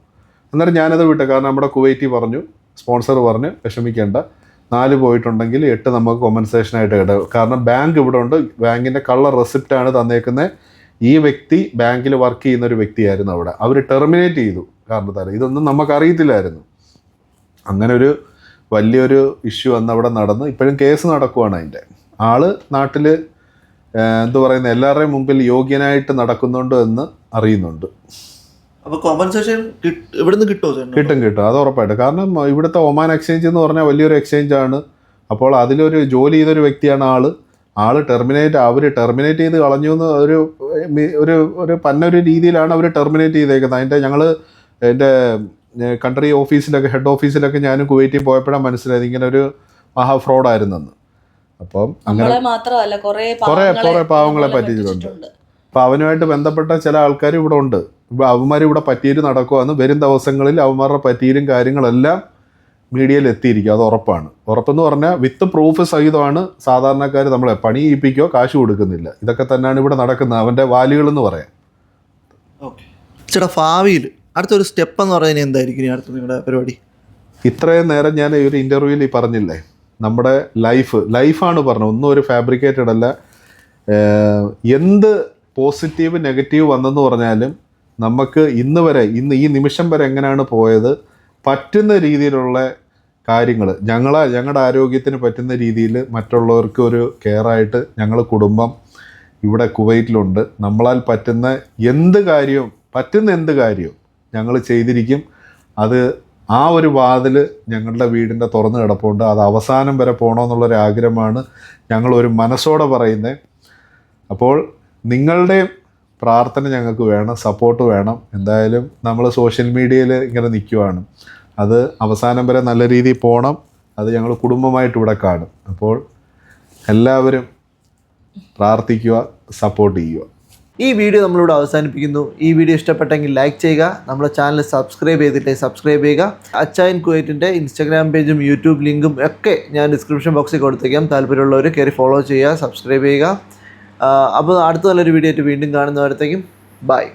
[SPEAKER 1] അന്നേരം ഞാനത് വിട്ടു. കാരണം നമ്മുടെ കുവൈറ്റി പറഞ്ഞു, സ്പോൺസർ പറഞ്ഞു വിഷമിക്കേണ്ട, 4 പോയിട്ടുണ്ടെങ്കിൽ 8 നമുക്ക് കോമ്പൻസേഷനായിട്ട് കിട്ടും. കാരണം ബാങ്ക് ഇവിടെ ഉണ്ട്, ബാങ്കിൻ്റെ കള്ള റെസിപ്റ്റാണ് തന്നേക്കുന്നത്. ഈ വ്യക്തി ബാങ്കിൽ വർക്ക് ചെയ്യുന്ന ഒരു വ്യക്തിയായിരുന്നു അവിടെ. അവർ ടെർമിനേറ്റ് ചെയ്തു കാരണത്താൽ. ഇതൊന്നും നമുക്കറിയത്തില്ലായിരുന്നു. അങ്ങനെ ഒരു വലിയൊരു ഇഷ്യൂ അന്ന് അവിടെ നടന്ന് ഇപ്പോഴും കേസ് നടക്കുവാണ്. അതിൻ്റെ ആള് നാട്ടിൽ എന്തു പറയുന്നത് എല്ലാവരുടെയും മുമ്പിൽ യോഗ്യനായിട്ട് നടക്കുന്നുണ്ട് എന്ന് അറിയുന്നുണ്ട്.
[SPEAKER 3] അപ്പോൾ കോമ്പൻസേഷൻ ഇവിടുന്ന് കിട്ടുമോ?
[SPEAKER 1] കിട്ടും, അത് ഉറപ്പായിട്ട്. കാരണം ഇവിടുത്തെ ഒമാൻ എക്സ്ചേഞ്ച് എന്ന് പറഞ്ഞാൽ വലിയൊരു എക്സ്ചേഞ്ചാണ്. അപ്പോൾ അതിലൊരു ജോലി ചെയ്തൊരു വ്യക്തിയാണ് ആള് അവർ ടെർമിനേറ്റ് ചെയ്ത് കളഞ്ഞു എന്ന് ഒരു പന്നൊരു രീതിയിലാണ് അവർ ടെർമിനേറ്റ് ചെയ്തേക്കുന്നത്. അതിൻ്റെ ഞങ്ങൾ എൻ്റെ കൺട്രി ഓഫീസിലൊക്കെ ഹെഡ് ഓഫീസിലൊക്കെ ഞാനും കുവൈറ്റിൽ പോയപ്പോഴാണ് മനസ്സിലായത് ഇങ്ങനെ ഒരു മഹാ ഫ്രോഡായിരുന്നെന്ന്. അപ്പം അങ്ങനെ കുറേ പാവങ്ങളെ പറ്റിച്ചിട്ടുണ്ട്. അപ്പോൾ അവനുമായിട്ട് ബന്ധപ്പെട്ട ചില ആൾക്കാർ ഇവിടെ ഉണ്ട്. അവന്മാർ ഇവിടെ പറ്റിയിട്ട് നടക്കുവാന്ന്. വരും ദിവസങ്ങളിൽ അവന്മാരുടെ പറ്റിയിലും കാര്യങ്ങളെല്ലാം മീഡിയയിൽ എത്തിയിരിക്കും. അത് ഉറപ്പാണ്. ഉറപ്പെന്ന് പറഞ്ഞാൽ വിത്ത് പ്രൂഫ് സഹിതമാണ് സാധാരണക്കാർ നമ്മളെ പണി ചെയ്യിപ്പിക്കുകയോ കാശ് കൊടുക്കുന്നില്ല. ഇതൊക്കെ തന്നെയാണ് ഇവിടെ നടക്കുന്നത്. അവൻ്റെ വാല്യുകളെന്ന് പറയാം.
[SPEAKER 3] ഓക്കെ ചേട്ടാ, ഭാവിയിൽ അടുത്തൊരു സ്റ്റെപ്പ് എന്ന് പറയുന്നത് എന്തായിരിക്കും അടുത്ത നിങ്ങളുടെ പരിപാടി?
[SPEAKER 1] ഇത്രയും നേരം ഞാൻ ഈ ഒരു ഇൻ്റർവ്യൂവിൽ പറഞ്ഞില്ലേ, നമ്മുടെ ലൈഫാണ് പറഞ്ഞത്. ഒന്നും ഒരു ഫാബ്രിക്കേറ്റഡ് അല്ല. എന്ത് പോസിറ്റീവ് നെഗറ്റീവ് വന്നെന്ന് പറഞ്ഞാലും നമുക്ക് ഇന്ന് ഈ നിമിഷം വരെ എങ്ങനെയാണ് പോയത്, പറ്റുന്ന രീതിയിലുള്ള കാര്യങ്ങൾ ഞങ്ങളുടെ ആരോഗ്യത്തിന് പറ്റുന്ന രീതിയിൽ മറ്റുള്ളവർക്ക് ഒരു കെയറായിട്ട് ഞങ്ങൾ കുടുംബം ഇവിടെ കുവൈറ്റിലുണ്ട്. നമ്മളാൽ പറ്റുന്ന എന്ത് കാര്യവും ഞങ്ങൾ ചെയ്തിരിക്കും. അത് ആ ഒരു വാതിൽ ഞങ്ങളുടെ വീടിൻ്റെ തുറന്ന് കിടപ്പുണ്ട്. അത് അവസാനം വരെ പോകണമെന്നുള്ളൊരു ആഗ്രഹമാണ് ഞങ്ങളൊരു മനസ്സോടെ പറയുന്നത്. അപ്പോൾ നിങ്ങളുടെ പ്രാർത്ഥന ഞങ്ങൾക്ക് വേണം, സപ്പോർട്ട് വേണം. എന്തായാലും നമ്മൾ സോഷ്യൽ മീഡിയയിൽ ഇങ്ങനെ നിൽക്കുവാണ്. അത് അവസാനം വരെ നല്ല രീതിയിൽ പോകണം. അത് ഞങ്ങൾ കുടുംബമായിട്ട് ഇവിടെ കാണും. അപ്പോൾ എല്ലാവരും പ്രാർത്ഥിക്കുക, സപ്പോർട്ട് ചെയ്യുക.
[SPEAKER 3] ഈ വീഡിയോ നമ്മളിവിടെ അവസാനിപ്പിക്കുന്നു. ഈ വീഡിയോ ഇഷ്ടപ്പെട്ടെങ്കിൽ ലൈക്ക് ചെയ്യുക. നമ്മുടെ ചാനൽ സബ്സ്ക്രൈബ് ചെയ്തിട്ടേ സബ്സ്ക്രൈബ് ചെയ്യുക. അച്ചായൻ കുവൈറ്റിൻ്റെ ഇൻസ്റ്റാഗ്രാം പേജും യൂട്യൂബ് ലിങ്കും ഒക്കെ ഞാൻ ഡിസ്ക്രിപ്ഷൻ ബോക്സിൽ കൊടുത്തേക്കാം. താല്പര്യമുള്ളവർ കയറി ഫോളോ ചെയ്യുക, സബ്സ്ക്രൈബ് ചെയ്യുക. അപ്പോൾ അടുത്ത നല്ലൊരു വീഡിയോ ആയിട്ട് വീണ്ടും കാണുന്നവരത്തേക്കും ബൈ.